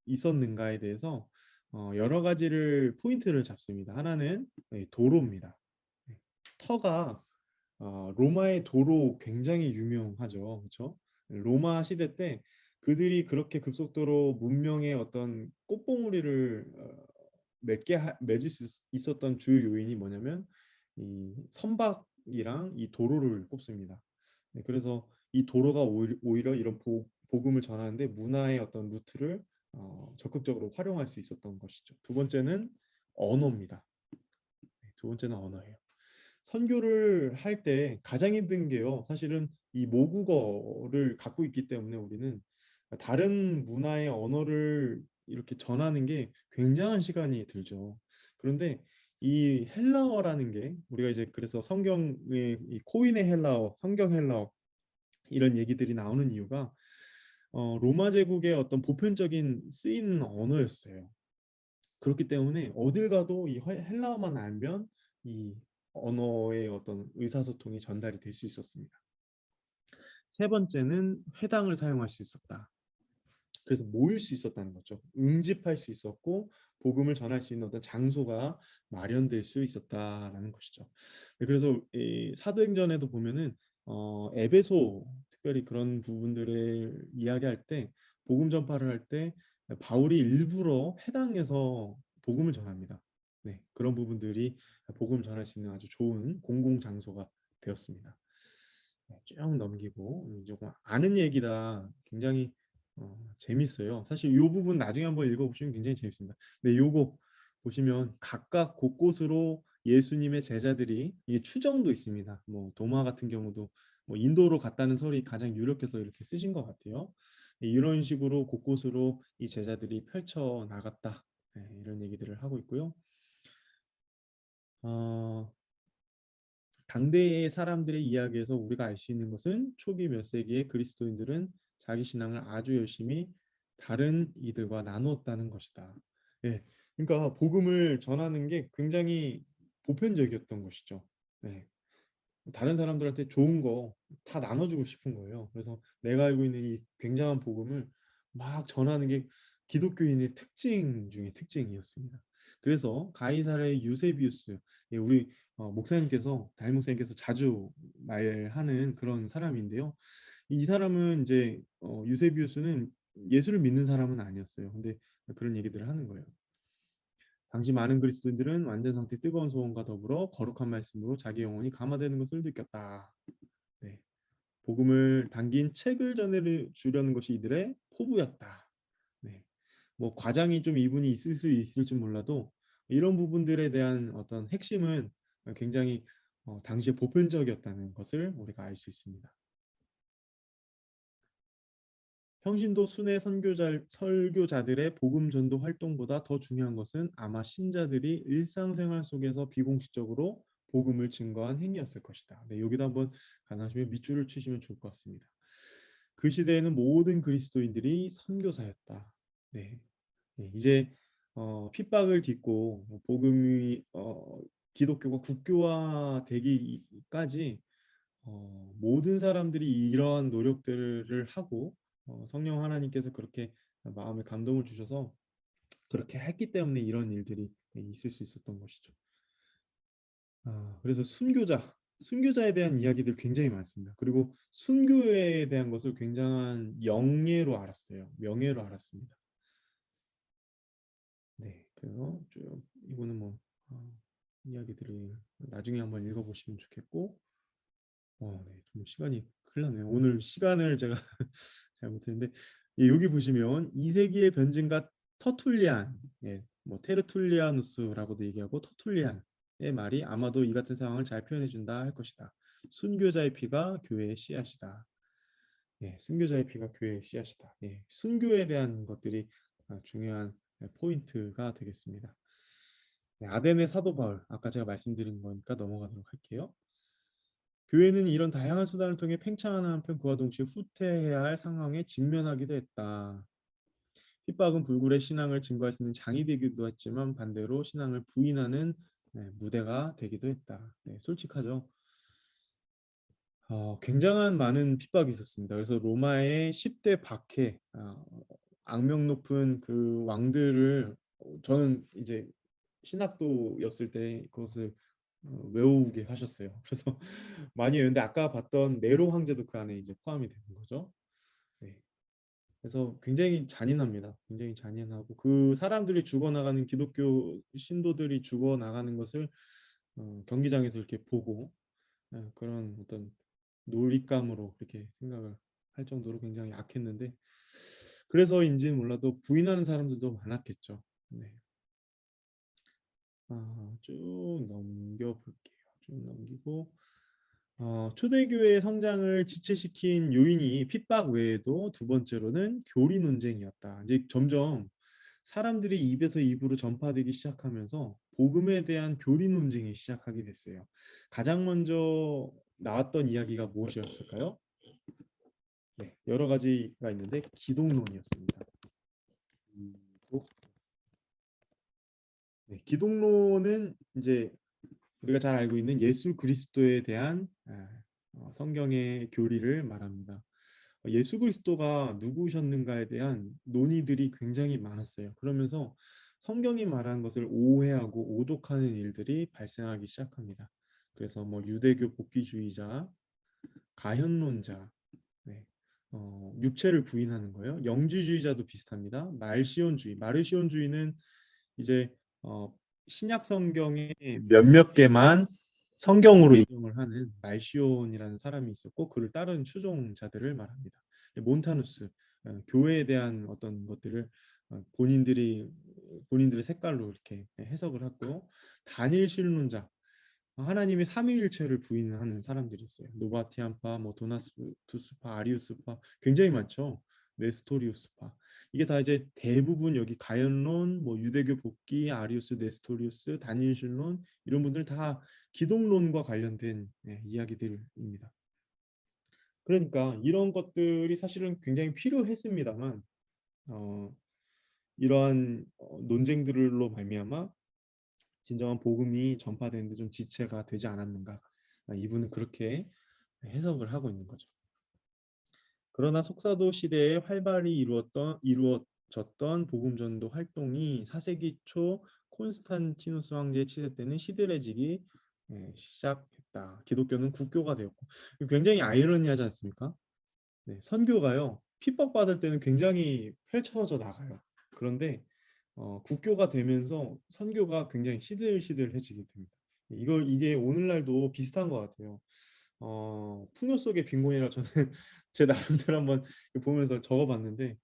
있었는가에 대해서 여러 가지를 포인트를 잡습니다. 하나는 도로입니다. 네, 터가 로마의 도로 굉장히 유명하죠. 그렇죠? 로마 시대 때 그들이 그렇게 급속도로 문명의 어떤 꽃봉오리를 맺을 수 있었던 주요 요인이 뭐냐면 이 선박이랑 이 도로를 꼽습니다. 네, 그래서 이 도로가 오히려 이런 복음을 전하는데 문화의 어떤 루트를 적극적으로 활용할 수 있었던 것이죠. 두 번째는 언어입니다. 네, 두 번째는 언어예요. 선교를 할 때 가장 힘든 게요, 사실은 이 모국어를 갖고 있기 때문에 우리는 다른 문화의 언어를 이렇게 전하는 게 굉장한 시간이 들죠. 그런데 이 헬라어라는 게 우리가 이제 그래서 성경의 이 코인의 헬라어, 성경 헬라어 이런 얘기들이 나오는 이유가 로마 제국의 어떤 보편적인 쓰이는 언어였어요. 그렇기 때문에 어딜 가도 이 헬라어만 알면 이 언어의 어떤 의사소통이 전달이 될 수 있었습니다. 세 번째는 회당을 사용할 수 있었다. 그래서 모일 수 있었다는 거죠. 응집할 수 있었고 복음을 전할 수 있는 어떤 장소가 마련될 수 있었다라는 것이죠. 네, 그래서 이 사도행전에도 보면은 에베소 특별히 그런 부분들을 이야기할 때 복음 전파를 할 때 바울이 일부러 회당에서 복음을 전합니다. 네, 그런 부분들이 복음 전할 수 있는 아주 좋은 공공 장소가 되었습니다. 네, 쭉 넘기고 조금 아는 얘기다. 굉장히 재밌어요. 사실 이 부분 나중에 한번 읽어보시면 굉장히 재밌습니다. 네, 요거 보시면 각각 곳곳으로 예수님의 제자들이 이 추정도 있습니다. 뭐 도마 같은 경우도 뭐 인도로 갔다는 설이 가장 유력해서 이렇게 쓰신 것 같아요. 네, 이런 식으로 곳곳으로 이 제자들이 펼쳐 나갔다. 네, 이런 얘기들을 하고 있고요. 당대의 사람들의 이야기에서 우리가 알 수 있는 것은 초기 몇 세기의 그리스도인들은 자기 신앙을 아주 열심히 다른 이들과 나누었다는 것이다. 예, 그러니까 복음을 전하는 게 굉장히 보편적이었던 것이죠. 네, 다른 사람들한테 좋은 거 다 나눠주고 싶은 거예요. 그래서 내가 알고 있는 이 굉장한 복음을 막 전하는 게 기독교인의 특징 중에 특징이었습니다. 그래서 가이사라의 유세비우스, 예, 우리 목사님께서 담임 목사님께서 자주 말하는 그런 사람인데요. 이 사람은 이제 유세비우스는 예수를 믿는 사람은 아니었어요. 근데 그런 얘기들을 하는 거예요. 당시 많은 그리스도인들은 완전 상태 뜨거운 소원과 더불어 거룩한 말씀으로 자기 영혼이 감화되는 것을 느꼈다. 네. 복음을 담긴 책을 전해주려는 것이 이들의 포부였다. 네. 뭐 과장이 좀 이분이 있을 수 있을지 몰라도 이런 부분들에 대한 어떤 핵심은 굉장히 당시에 보편적이었다는 것을 우리가 알 수 있습니다. 평신도 순회 설교자들의 복음 전도 활동보다 더 중요한 것은 아마 신자들이 일상생활 속에서 비공식적으로 복음을 증거한 행위였을 것이다. 네, 여기다 한번 가능하시면 밑줄을 치시면 좋을 것 같습니다. 그 시대에는 모든 그리스도인들이 선교사였다. 네, 네, 이제 핍박을 딛고 복음이 기독교가 국교화되기까지 모든 사람들이 이러한 노력들을 하고 성령 하나님께서 그렇게 마음에 감동을 주셔서 그렇게 했기 때문에 이런 일들이 있을 수 있었던 것이죠. 그래서 순교자에 대한 이야기들 굉장히 많습니다. 그리고 순교에 대한 것을 굉장한 영예로 알았어요. 명예로 알았습니다. 네, 그래서 쭉 이거는 뭐 이야기들을 나중에 한번 읽어보시면 좋겠고, 네, 좀 시간이 큰일 나네요. 오늘 시간을 제가 잘못했는데 여기 보시면 2세기의 변증가 터툴리안, 뭐 테르툴리아누스라고도 얘기하고 터툴리안의 말이 아마도 이 같은 상황을 잘 표현해준다 할 것이다. 순교자의 피가 교회의 씨앗이다. 순교자의 피가 교회의 씨앗이다. 순교에 대한 것들이 중요한 포인트가 되겠습니다. 아덴의 사도 바울, 아까 제가 말씀드린 거니까 넘어가도록 할게요. 교회는 이런 다양한 수단을 통해 팽창하는 한편 그와 동시에 후퇴해야 할 상황에 직면하기도 했다. 핍박은 불굴의 신앙을 증거할 수 있는 장이 되기도 했지만 반대로 신앙을 부인하는 무대가 되기도 했다. 솔직하죠. 굉장한 많은 핍박이 있었습니다. 그래서 로마의 10대 박해, 악명 높은 그 왕들을 저는 이제 신학도였을 때 그것을 외우게 하셨어요. 그래서 많이 외웠는데 아까 봤던 네로 황제도 그 안에 이제 포함이 되는 거죠. 네. 그래서 굉장히 잔인합니다. 굉장히 잔인하고 그 사람들이 죽어나가는 기독교 신도들이 죽어나가는 것을 경기장에서 이렇게 보고 그런 어떤 놀잇감으로 그렇게 생각을 할 정도로 굉장히 악했는데 그래서인지는 몰라도 부인하는 사람들도 많았겠죠. 네. 쭉 넘겨볼게요. 쭉 넘기고 초대교회의 성장을 지체시킨 요인이 핍박 외에도 두 번째로는 교리 논쟁이었다. 이제 점점 사람들이 입에서 입으로 전파되기 시작하면서 복음에 대한 교리 논쟁이 시작하게 됐어요. 가장 먼저 나왔던 이야기가 무엇이었을까요? 네, 여러 가지가 있는데 기독론이었습니다. 기독론은 이제 우리가 잘 알고 있는 예수 그리스도에 대한 성경의 교리를 말합니다. 예수 그리스도가 누구셨는가에 대한 논의들이 굉장히 많았어요. 그러면서 성경이 말한 것을 오해하고 오독하는 일들이 발생하기 시작합니다. 그래서 뭐 유대교 복귀주의자, 가현론자, 육체를 부인하는 거예요. 영지주의자도 비슷합니다. 마르시온주의는 이제 신약 성경의 몇몇 개만 성경으로 인용을 하는 말시온이라는 사람이 있었고 그를 따르는 추종자들을 말합니다. 몬타누스 교회에 대한 어떤 것들을 본인들의 색깔로 이렇게 해석을 하고 다니엘 신론자 하나님의 삼위일체를 부인하는 사람들이었어요. 노바티안파, 뭐 도나투스파, 아리우스파 굉장히 많죠. 네스토리우스파 이게 다 이제 대부분 여기 가연론, 뭐 유대교 복귀, 아리우스, 네스토리우스, 다니엘 신론 이런 분들 다 기독론과 관련된 이야기들입니다. 그러니까 이런 것들이 사실은 굉장히 필요했습니다만 이러한 논쟁들로 말미암아 진정한 복음이 전파되는데 좀 지체가 되지 않았는가 이분은 그렇게 해석을 하고 있는 거죠. 그러나 속사도 시대에 활발히 이루어졌던 복음 전도 활동이 4세기 초 콘스탄티누스 황제의 치세 때는 시들해지기 시작했다. 기독교는 국교가 되었고 굉장히 아이러니하지 않습니까? 네, 선교가요 핍박받을 때는 굉장히 펼쳐져 나가요. 그런데 국교가 되면서 선교가 굉장히 시들시들해지게 됩니다. 이게 오늘날도 비슷한 것 같아요. 풍요 속의 빈곤이라 저는 제 나름대로 한번 보면서 적어봤는데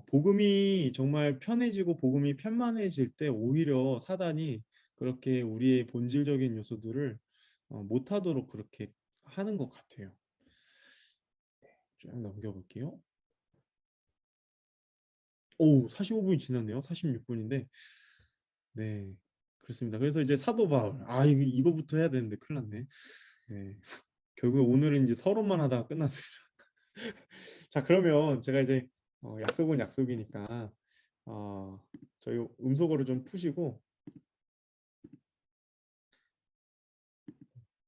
복음이 정말 편해지고 복음이 편만해질 때 오히려 사단이 그렇게 우리의 본질적인 요소들을 못하도록 그렇게 하는 것 같아요. 쭉 넘겨볼게요. 오, 45분이 지났네요. 46분인데 네, 그렇습니다. 그래서 이제 사도 바울 이거부터 해야 되는데 큰일 났네. 네, 결국 오늘은 이제 서론만 하다가 끝났습니다. 자, 그러면 제가 이제 약속은 약속이니까 저희 음소거를 좀 푸시고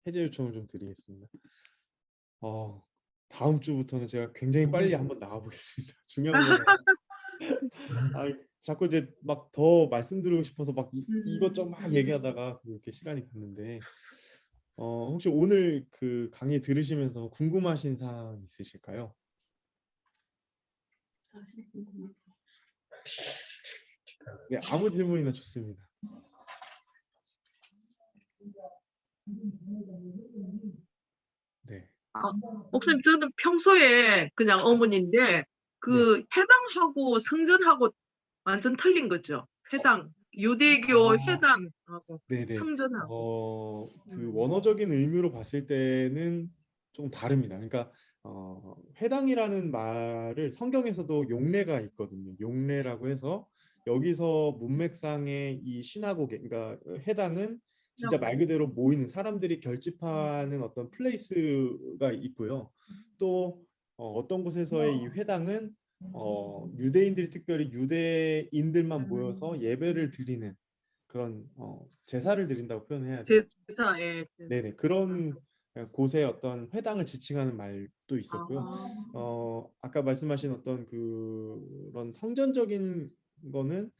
해제 요청을 좀 드리겠습니다. 다음 주부터는 제가 굉장히 빨리 한번 나와 보겠습니다. 중요한 거는 자꾸 이제 막 더 말씀드리고 싶어서 막 이것저것 막 얘기하다가 그렇게 시간이 갔는데 혹시 오늘 그 강의 들으시면서 궁금하신 사항 있으실까요? 네, 아무 질문이나 좋습니다. 네. 목사님, 저는 평소에 그냥 어머니인데 그 회당하고 성전하고 완전 틀린 거죠. 회당, 유대교 회당하고 네네. 성전하고. 그 원어적인 의미로 봤을 때는 좀 다릅니다. 그러니까 회당이라는 말을 성경에서도 용례가 있거든요. 용례라고 해서 여기서 문맥상의 이 시나고게, 그러니까 회당은 진짜 말 그대로 모이는 사람들이 결집하는 어떤 플레이스가 있고요. 또 어떤 곳에서의 이 회당은 유대인들이 특별히 유대인들만 모여서 예배를 드리는 그런 제사를 드린다고 표현해야 돼요. 제사에. 네네, 그런 곳의 어떤 회당을 지칭하는 말도 있었고요. 아까 말씀하신 어떤 그런 성전적인 거는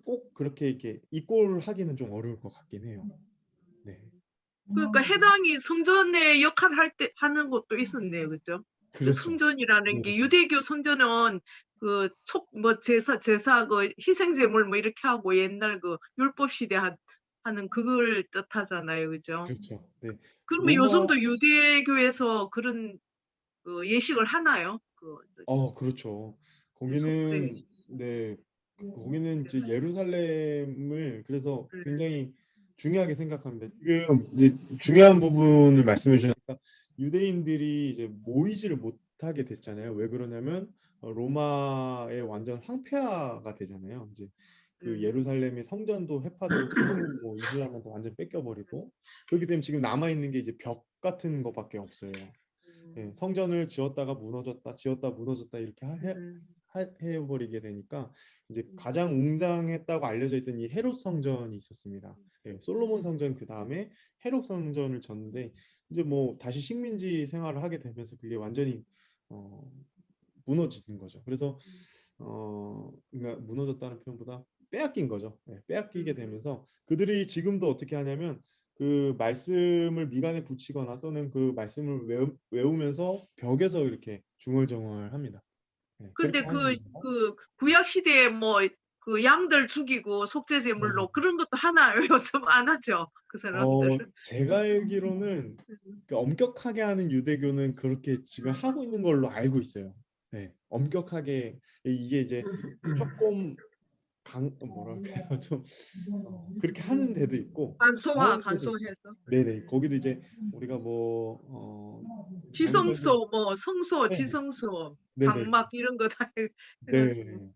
꼭 그렇게 이렇게 이꼴하기는 좀 어려울 것 같긴 해요. 네. 그러니까 해당이 성전의 역할을 하는 것도 있었네요, 그죠? 그 그렇죠. 성전이라는 게 네네. 유대교 성전은 그 제사 그 희생제물 뭐 이렇게 하고 옛날 그 율법 시대 하는 그걸 뜻하잖아요, 그죠? 그렇죠. 네. 그러면 로마 요즘도 유대교에서 그런 그 예식을 하나요? 그렇죠. 속죄. 거기는 이제 예루살렘을 그래서 음. 굉장히 중요하게 생각합니다. 지금 이제 중요한 부분을 말씀해 주셨으니까 유대인들이 이제 모이지를 못하게 됐잖아요. 왜 그러냐면 로마의 완전 황폐화가 되잖아요. 이제 그 예루살렘의 성전도 회파되고 지금 뭐 이슬람한테 완전 뺏겨버리고 그렇기 때문에 지금 남아 있는 게 이제 벽 같은 거밖에 없어요. 예, 성전을 지었다가 무너졌다, 지었다 무너졌다 이렇게 해버리게 되니까 이제 가장 웅장했다고 알려져 있던 이 헤롯 성전이 있었습니다. 예, 솔로몬 성전 그 다음에 헤롯 성전을 졌는데 이제 뭐 다시 식민지 생활을 하게 되면서 그게 완전히 어, 무너지는 거죠. 그래서 그러니까 무너졌다는 표현보다 빼앗긴 거죠. 예, 빼앗기게 되면서 그들이 지금도 어떻게 하냐면 그 말씀을 미간에 붙이거나 또는 그 말씀을 외우면서 벽에서 이렇게 중얼중얼합니다. 예, 그렇게 근데 하는 겁니다. 그 구약 시대에 뭐 그 양들 죽이고 속죄 제물로 그런 것도 하나요? 요즘 안 하죠, 그 사람들은. 제가 알기로는 그 엄격하게 하는 유대교는 그렇게 지금 하고 있는 걸로 알고 있어요. 네, 엄격하게 이게 이제 조금 뭐랄까요, 좀 그렇게 하는 데도 있고 안 하는 데도 있어요. 간소해서. 네네, 거기도 이제 우리가 뭐 지성소, 뭐 성소, 네, 지성소, 네네, 장막 이런 거 다 해가지고. 네,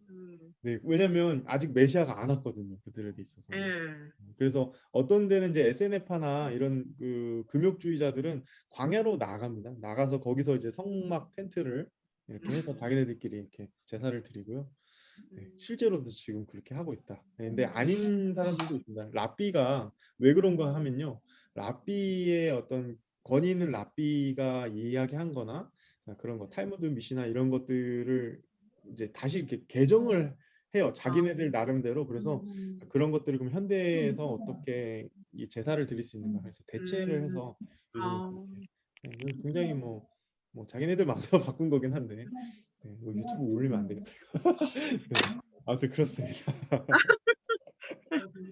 네, 왜냐면 아직 메시아가 안 왔거든요, 그들에게 있어서는. 예. 그래서 어떤 데는 이제 SNF나 이런 그 금욕주의자들은 광야로 나갑니다. 나가서 거기서 이제 성막 텐트를 이렇게 해서 자기네들끼리 이렇게 제사를 드리고요. 네, 실제로도 지금 그렇게 하고 있다. 네, 근데 아닌 사람들도 있습니다. 랍비가 왜 그런가 하면요. 랍비의 어떤 권위 있는 랍비가 이야기한 거나 그런 거 탈무드 미시나 이런 것들을 이제 다시 이렇게 개정을 해요. 자기네들 나름대로. 그래서 음. 그런 것들을 그럼 현대에서 어떻게 이 제사를 드릴 수 있는가 해서 대체를 음. 해서 요즘 아. 그래서 굉장히 뭐 자기네들 마음대로 바꾼 거긴 한데 뭐 유튜브 올리면 안 되겠다. 네. 아무튼 그렇습니다.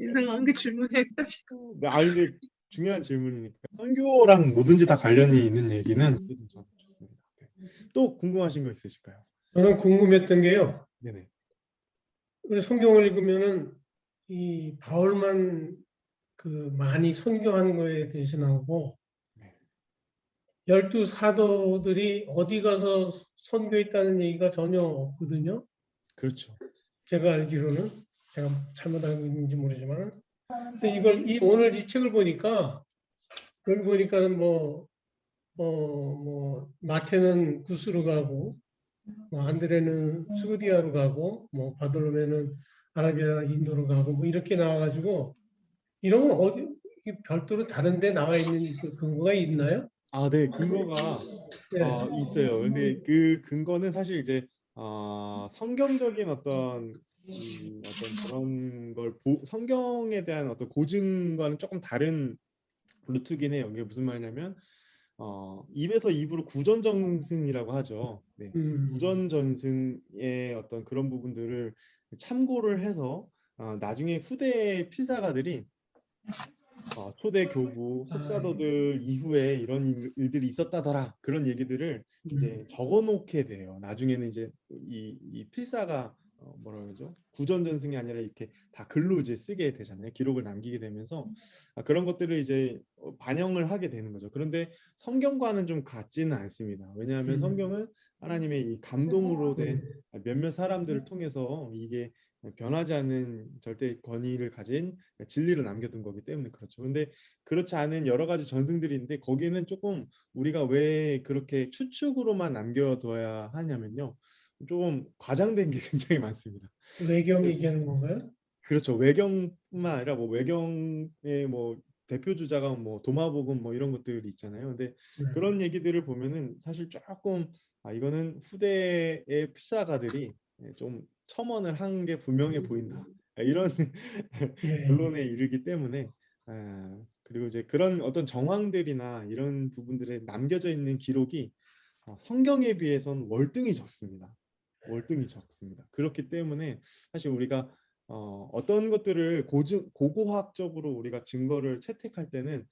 이상한 게 질문해가지고. 네, 근데 중요한 질문이니까 선교랑 뭐든지 다 관련이 있는 얘기는 어쨌든 참 좋습니다. 네. 또 궁금하신 거 있으실까요? 저는 궁금했던 게요. 네네. 우리 성경을 읽으면은 이 바울만 그 많이 선교하는 거에 대해서 나오고 네. 12 사도들이 어디 가서 선교했다는 얘기가 전혀 없거든요. 그렇죠. 제가 알기로는 제가 잘못 알고 있는지 모르지만 근데 오늘 이 책을 보니까 여기 보니까는 뭐 마태는 구스로 가고 뭐 안드레는 스우디아로 가고 뭐 바돌로메는 아라비아 인도로 가고 뭐 이렇게 나와가지고 이런 건 어디 이게 별도로 다른 데 나와 있는 그 근거가 있나요? 네, 근거가 네. 있어요. 근데 그 근거는 사실 이제 성경적인 어떤 그런 걸 성경에 대한 어떤 고증과는 조금 다른 루트긴 해요. 이게 무슨 말이냐면 입에서 입으로 구전전승이라고 하죠. 네. 구전전승의 어떤 그런 부분들을 참고를 해서 나중에 후대 필사가들이 초대 교부, 속사도들 이후에 이런 일들이 있었다더라 그런 얘기들을 이제 적어놓게 돼요. 나중에는 이제 이 필사가 뭐라 그러죠? 구전전승이 아니라 이렇게 다 글로 이제 쓰게 되잖아요. 기록을 남기게 되면서 그런 것들을 이제 반영을 하게 되는 거죠. 그런데 성경과는 좀 같지는 않습니다. 왜냐하면 성경은 하나님의 이 감동으로 된 몇몇 사람들을 통해서 이게 변하지 않는 절대 권위를 가진 진리를 남겨둔 거기 때문에 그렇죠. 근데 그렇지 않은 여러 가지 전승들이 있는데 거기에는 조금 우리가 왜 그렇게 추측으로만 남겨둬야 하냐면요. 조금 과장된 게 굉장히 많습니다. 외경 얘기하는 건가요? 그렇죠. 외경뿐만 아니라 뭐 외경의 뭐 대표 주자가 뭐 도마복음 뭐 이런 것들이 있잖아요. 근데 그런 얘기들을 보면은 사실 조금 이거는 후대의 필사가들이 좀 첨언을 한 게 분명해 보인다. 이런 예. 결론에 이르기 때문에 그리고 이제 그런 어떤 정황들이나 이런 부분들에 남겨져 있는 기록이 성경에 비해서는 월등히 적습니다. 월등히 적습니다. 그렇기 때문에 사실 우리가 어떤 것들을 고고학적으로 우리가 증거를 채택할 때는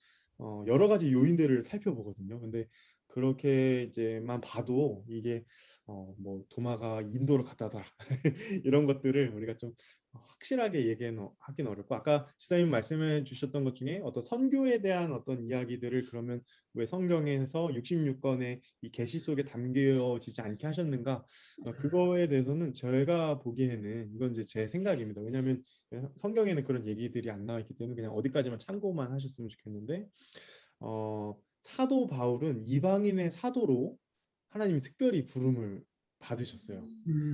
여러 가지 요인들을 살펴보거든요. 근데 그렇게 이제만 봐도 이게 뭐 도마가 인도로 갔다더라 이런 것들을 우리가 좀 확실하게 하긴 어렵고 아까 지사님 말씀해 주셨던 것 중에 어떤 선교에 대한 어떤 이야기들을 그러면 왜 성경에서 66권의 이 계시 속에 담겨지지 않게 하셨는가? 그거에 대해서는 제가 보기에는 이건 이제 제 생각입니다. 왜냐하면 성경에는 그런 얘기들이 안 나와 있기 때문에 그냥 어디까지만 참고만 하셨으면 좋겠는데 사도 바울은 이방인의 사도로 하나님이 특별히 부름을 받으셨어요.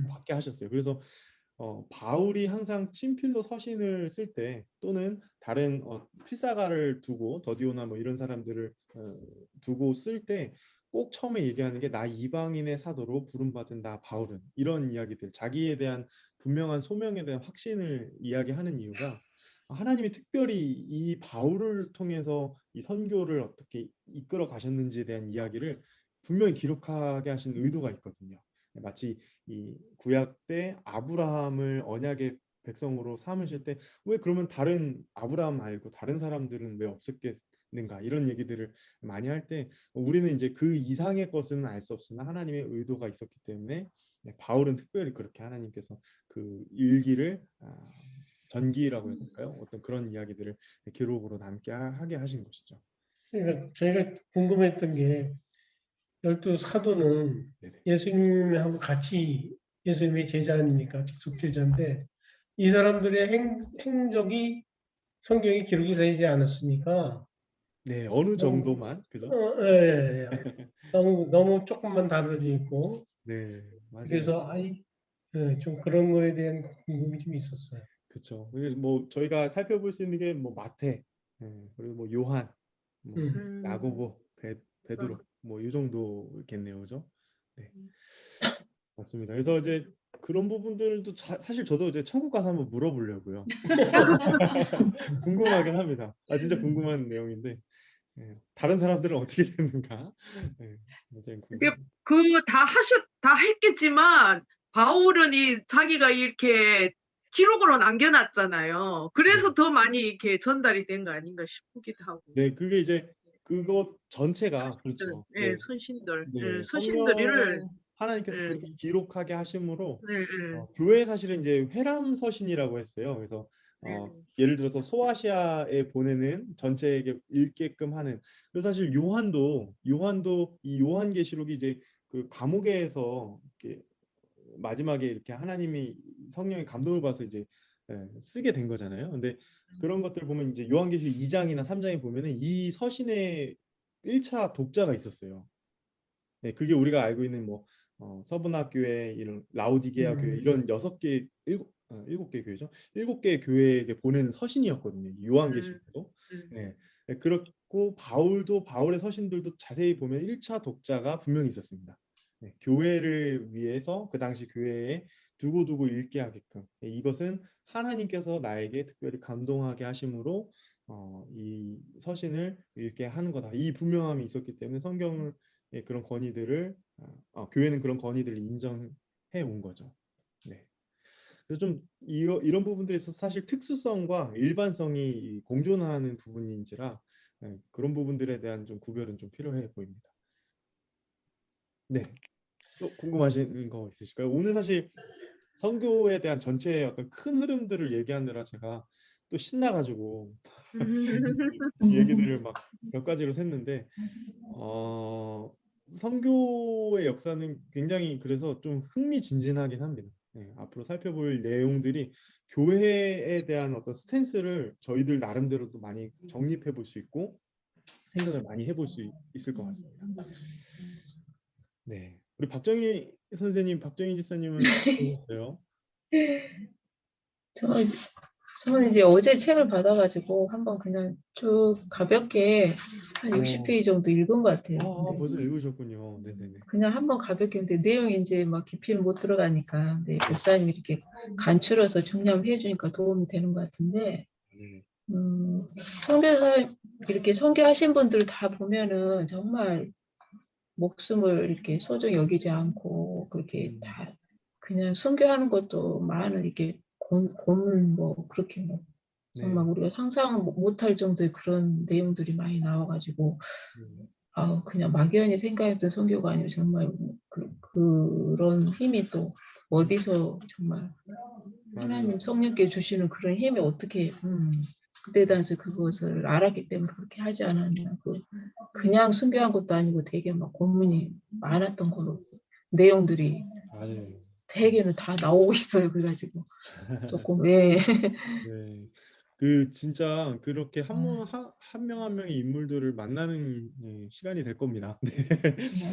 받게 하셨어요. 그래서 바울이 항상 친필로 서신을 쓸 때 또는 다른 필사가를 두고 더디오나 뭐 이런 사람들을 두고 쓸 때 꼭 처음에 얘기하는 게 나 이방인의 사도로 부름받은 나 바울은 이런 이야기들 자기에 대한 분명한 소명에 대한 확신을 이야기하는 이유가 하나님이 특별히 이 바울을 통해서 이 선교를 어떻게 이끌어 가셨는지에 대한 이야기를 분명히 기록하게 하신 의도가 있거든요. 마치 이 구약 때 아브라함을 언약의 백성으로 삼으실 때 왜 그러면 다른 아브라함 말고 다른 사람들은 왜 없었겠는가 이런 얘기들을 많이 할 때 우리는 이제 그 이상의 것은 알 수 없으나 하나님의 의도가 있었기 때문에 바울은 특별히 그렇게 하나님께서 그 일기를 전기라고 해야 될까요? 어떤 그런 이야기들을 기록으로 남게 하게 하신 것이죠. 그러니까 저희가 궁금했던 게 12 사도는 네네. 예수님하고 같이 예수님의 제자 아닙니까? 직속 제자인데 이 사람들의 행적이 성경에 기록이 되지 않았습니까? 네, 어느 너무, 정도만 그죠? 예, 예, 예. 너무 조금만 다뤄져 있고 네, 맞아요. 그래서 좀 그런 거에 대한 궁금이 좀 있었어요. 그렇죠. 뭐 저희가 살펴볼 수 있는 게 뭐 마태, 그리고 뭐 요한, 뭐 음. 야고보, 베드로, 뭐 이 정도겠네요, 그죠? 네, 맞습니다. 그래서 이제 그런 부분들도 사실 저도 이제 천국 가서 한번 물어보려고요. 궁금하긴 합니다. 진짜 궁금한 내용인데 다른 사람들은 어떻게 되는가? 굉장히 그게 궁금. 다 했겠지만 바울은 자기가 이렇게 기록으로 남겨놨잖아요. 그래서 더 많이 이렇게 전달이 된 거 아닌가 싶기도 하고. 네, 그게 이제 그것 전체가 그렇죠. 예, 이제 선신들, 네, 선신들을, 성령 하나님께서 예, 그렇게 기록하게 하심으로 예, 예, 교회 사실은 이제 회람 서신이라고 했어요. 그래서 예를 들어서 소아시아에 보내는 전체에게 읽게끔 하는. 그래서 사실 요한도 이 요한계시록이 이제 그 감옥에서 이렇게 마지막에 이렇게 하나님이 성령의 감동을 받아서 이제 쓰게 된 거잖아요. 근데 그런 것들 보면 이제 요한계시록 2장이나 3장에 보면은 이 서신의 1차 독자가 있었어요. 네, 그게 우리가 알고 있는 뭐 서브나 교회, 이런 라우디게아 교회 이런 6개, 7개 교회죠. 7개의 교회에게 보내는 서신이었거든요. 음, 요한계시록도. 음, 네. 네, 그렇고 바울의 서신들도 자세히 보면 1차 독자가 분명히 있었습니다. 네, 교회를 위해서 그 당시 교회에 두고두고 읽게 하게끔. 네, 이것은 하나님께서 나에게 특별히 감동하게 하심으로 이 서신을 읽게 하는 거다. 이 분명함이 있었기 때문에 성경을 그런 권위들을 교회는 그런 권위들을 인정해 온 거죠. 네. 그래서 좀 이런 부분들에 있어서 사실 특수성과 일반성이 공존하는 부분인지라 그런 부분들에 대한 좀 구별은 좀 필요해 보입니다. 네. 또 궁금하신 거 있으실까요? 오늘 사실 선교에 대한 전체의 어떤 큰 흐름들을 얘기하느라 제가 또 신나가지고 이 얘기들을 막 몇 가지로 샜는데 선교의 역사는 굉장히 그래서 좀 흥미진진하긴 합니다. 네, 앞으로 살펴볼 내용들이 교회에 대한 어떤 스탠스를 저희들 나름대로도 많이 정립해 볼 수 있고 생각을 많이 해볼 수 있을 것 같습니다. 네, 우리 박정희 선생님, 박정희 지사님은 어떠셨어요? 저, 저는 이제 어제 책을 받아가지고 한번 그냥 쭉 가볍게 한 어, 60페이지 정도 읽은 것 같아요. 근데 벌써 읽으셨군요. 네네네. 그냥 한번 가볍게, 근데 내용이 이제 막 깊이는 못 들어가니까, 근데 목사님이 이렇게 간추려서 정리해 주니까 도움이 되는 것 같은데, 네. 선교사, 이렇게 선교하신 분들 다 보면은 정말 목숨을 이렇게 소중히 여기지 않고, 그렇게 다 그냥 선교하는 것도 많은 이렇게 뭐, 그렇게 뭐, 정말 네. 우리가 상상 못할 정도의 그런 내용들이 많이 나와가지고, 음, 그냥 막연히 생각했던 선교가 아니고 정말 그런 힘이 또 어디서 정말 맞아요. 하나님 성령께 주시는 그런 힘이 어떻게 그때 당시 그것을 알았기 때문에 그렇게 하지 않았냐. 그냥 순교한 것도 아니고 되게 막 고문이 많았던 걸로 내용들이 맞아요. 되게는 다 나오고 있어요. 그래가지고 조금 왜 네. 그 진짜 그렇게 한 명 한 명의 인물들을 만나는 시간이 될 겁니다. 네.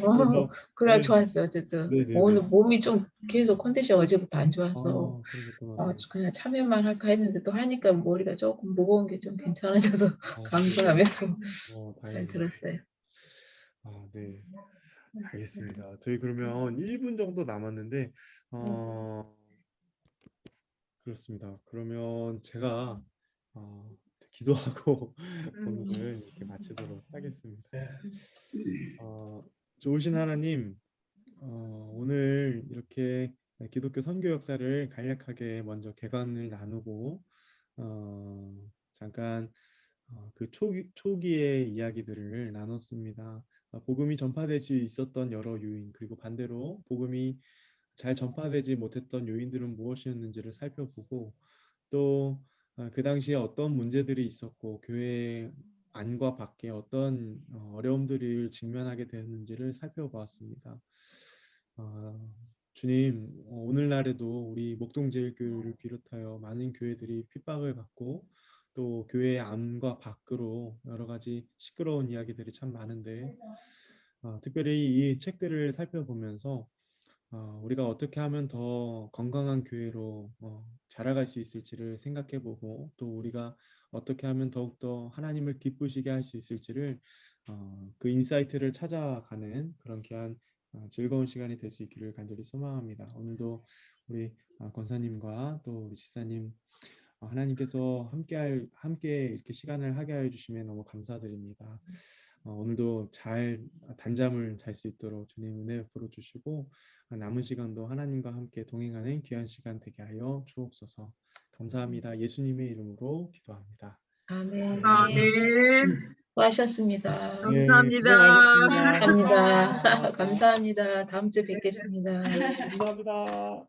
그래서 그래 네, 좋았어요. 어쨌든 네, 네, 오늘 네. 몸이 좀 계속 컨디션 어제부터 안 좋아서 그러셨구나. 네. 그냥 참여만 할까 했는데 또 하니까 머리가 조금 무거운 게 좀 괜찮아져서 네. 감사하면서 잘 다행이네요. 들었어요. 네. 알겠습니다. 저희 그러면 1분 정도 남았는데 그렇습니다. 그러면 제가 기도하고 오늘은 이렇게 마치도록 하겠습니다. 좋으신 하나님, 오늘 이렇게 기독교 선교 역사를 간략하게 먼저 개관을 나누고 잠깐 그 초기의 이야기들을 나눴습니다. 복음이 전파될 수 있었던 여러 요인, 그리고 반대로 복음이 잘 전파되지 못했던 요인들은 무엇이었는지를 살펴보고 또 그 당시에 어떤 문제들이 있었고 교회 안과 밖에 어떤 어려움들을 직면하게 되었는지를 살펴보았습니다. 주님, 오늘날에도 우리 목동제일교회를 비롯하여 많은 교회들이 핍박을 받고 또 교회 안과 밖으로 여러 가지 시끄러운 이야기들이 참 많은데 특별히 이 책들을 살펴보면서 우리가 어떻게 하면 더 건강한 교회로 자라갈 수 있을지를 생각해보고 또 우리가 어떻게 하면 더욱더 하나님을 기쁘시게 할 수 있을지를 그 인사이트를 찾아가는 그런 귀한 즐거운 시간이 될 수 있기를 간절히 소망합니다. 오늘도 우리 권사님과 또 우리 지사님 하나님께서 함께 이렇게 시간을 하게 하여 주시면 너무 감사드립니다. 오늘도 잘 단잠을 잘 수 있도록 주님 은혜 베풀어 주시고 남은 시간도 하나님과 함께 동행하는 귀한 시간 되게 하여 주옵소서. 감사합니다. 예수님의 이름으로 기도합니다. 아멘. 아멘. 수고하셨습니다. 감사합니다. 고생하셨습니다. 감사합니다. 감사합니다. 다음 주에 뵙겠습니다. 감사합니다.